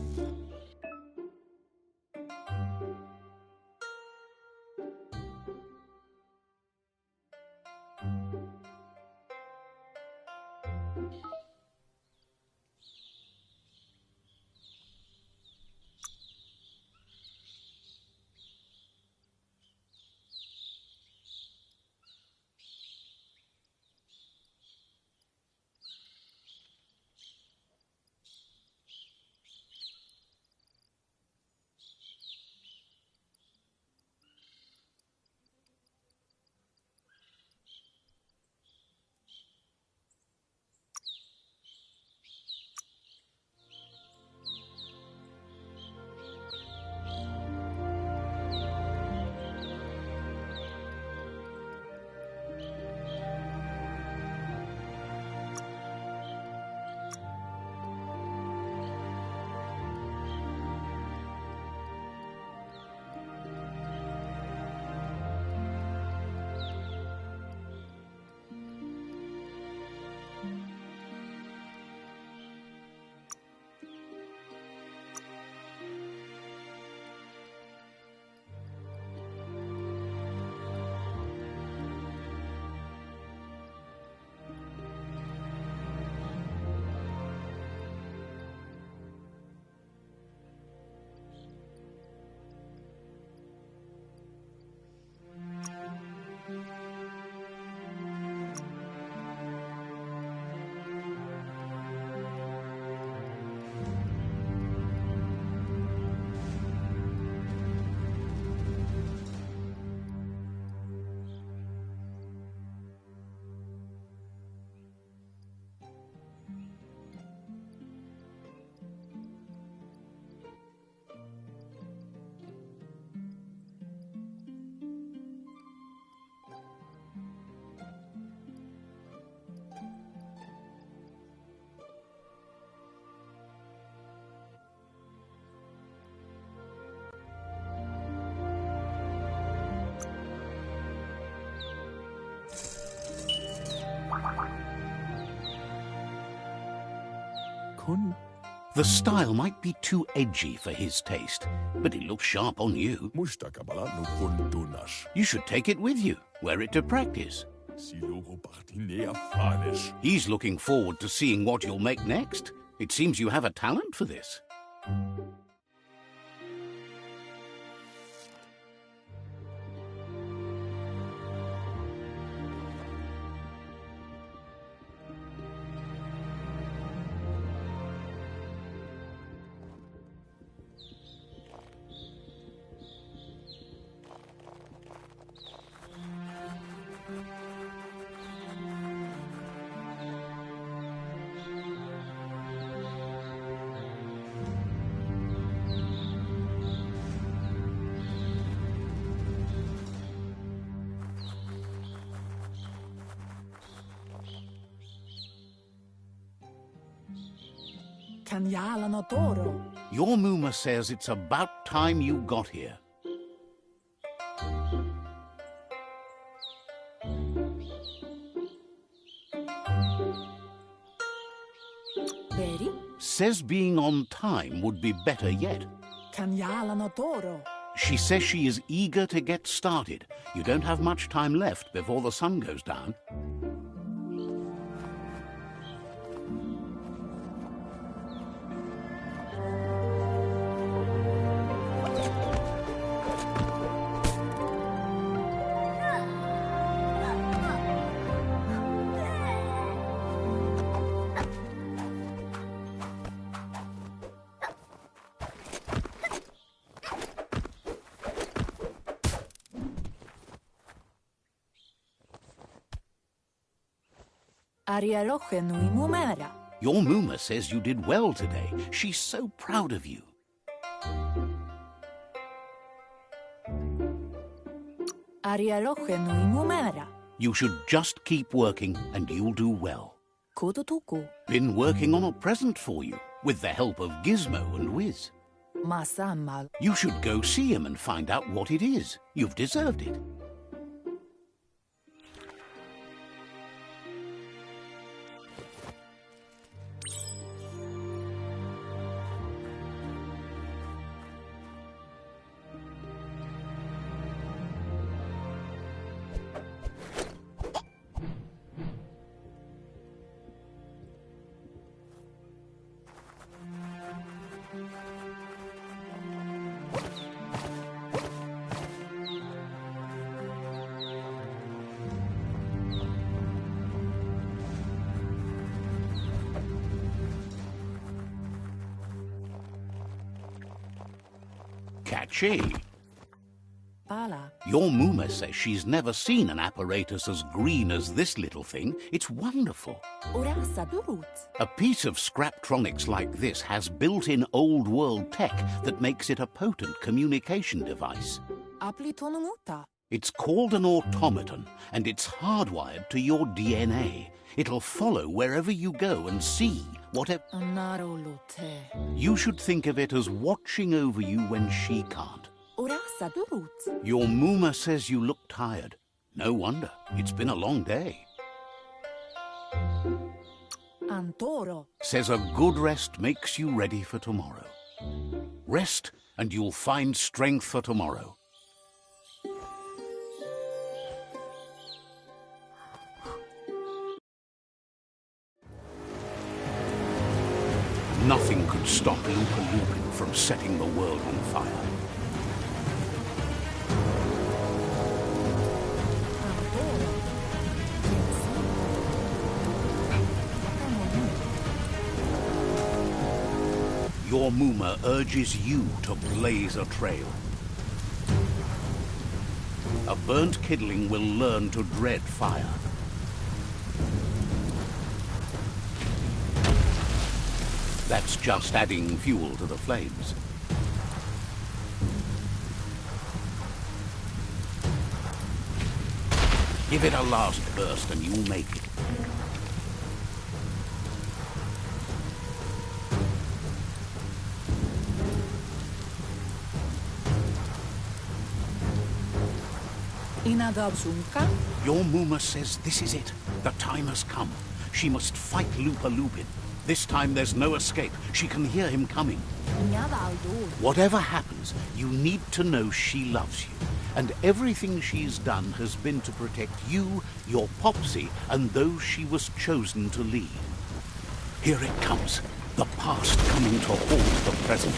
Speaker 1: The style might be too edgy for his taste, but it looks sharp on you. You should take it with you, wear it to practice. He's looking forward to seeing what you'll make next. It seems you have a talent for this. Your Muma says it's about time you got here. Says being on time would be better yet. She says she is eager to get started. You don't have much time left before the sun goes down. Your Muma says you did well today. She's so proud of you. You should just keep working and you'll do well. Been working on a present for you, with the help of Gizmo and Wiz. You should go see him and find out what it is. You've deserved it. Catchy. Your Muma says she's never seen an apparatus as green as this little thing. It's wonderful. A piece of Scraptronics like this has built-in old-world tech that makes it a potent communication device. It's called an automaton, and it's hardwired to your DNA. It'll follow wherever you go and see whatever... You should think of it as watching over you when she can't. Your Muma says you look tired. No wonder. It's been a long day. Says a good rest makes you ready for tomorrow. Rest and you'll find strength for tomorrow. Nothing could stop Lupa Lupin from setting the world on fire. Your Muma urges you to blaze a trail. A burnt kidling will learn to dread fire. That's just adding fuel to the flames. Give it a last burst and you'll make it. Your Muma says this is it. The time has come. She must fight Lupa Lupin. This time there's no escape. She can hear him coming. Whatever happens, you need to know she loves you. And everything she's done has been to protect you, your Popsy, and those she was chosen to lead. Here it comes. The past coming to haunt the present.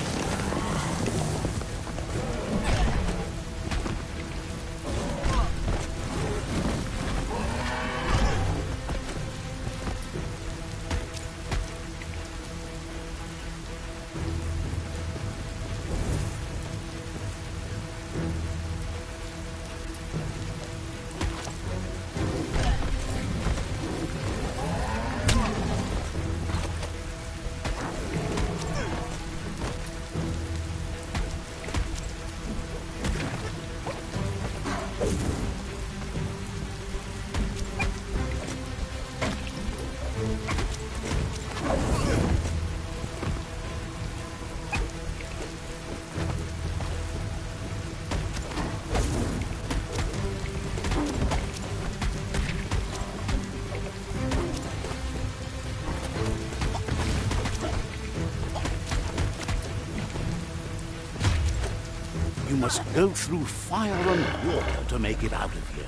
Speaker 1: You must go through fire and water to make it out of here.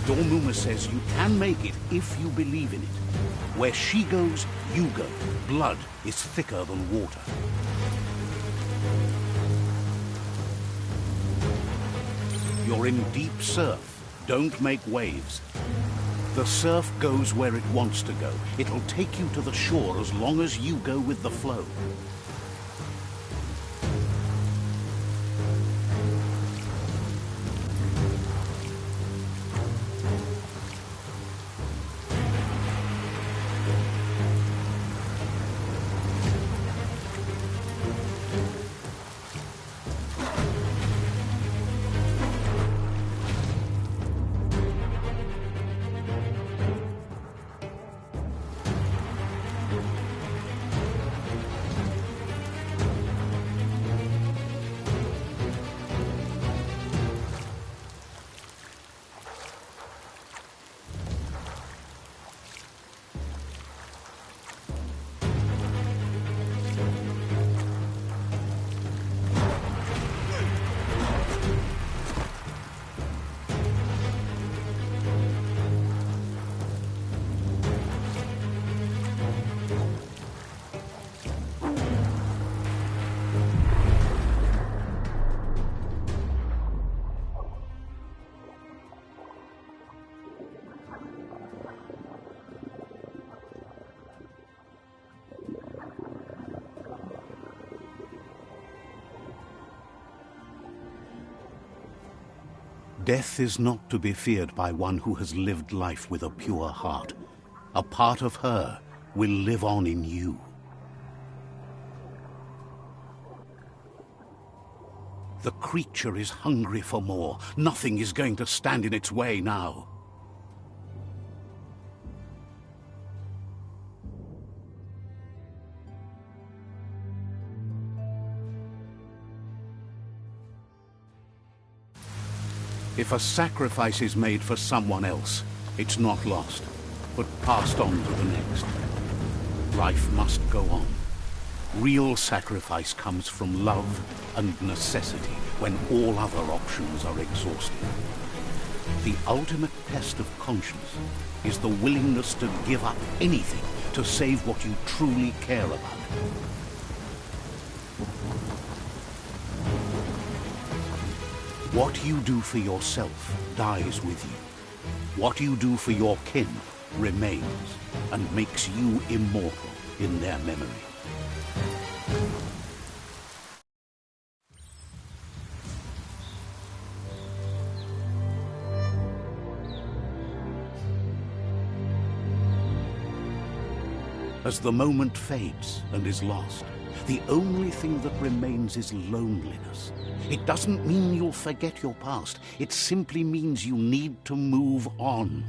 Speaker 1: Dormuma says you can make it if you believe in it. Where she goes, you go. Blood is thicker than water. You're in deep surf. Don't make waves. The surf goes where it wants to go. It'll take you to the shore as long as you go with the flow. Death is not to be feared by one who has lived life with a pure heart. A part of her will live on in you. The creature is hungry for more. Nothing is going to stand in its way now. If a sacrifice is made for someone else, it's not lost, but passed on to the next. Life must go on. Real sacrifice comes from love and necessity when all other options are exhausted. The ultimate test of conscience is the willingness to give up anything to save what you truly care about. What you do for yourself dies with you. What you do for your kin remains and makes you immortal in their memory. As the moment fades and is lost, the only thing that remains is loneliness. It doesn't mean you'll forget your past. It simply means you need to move on.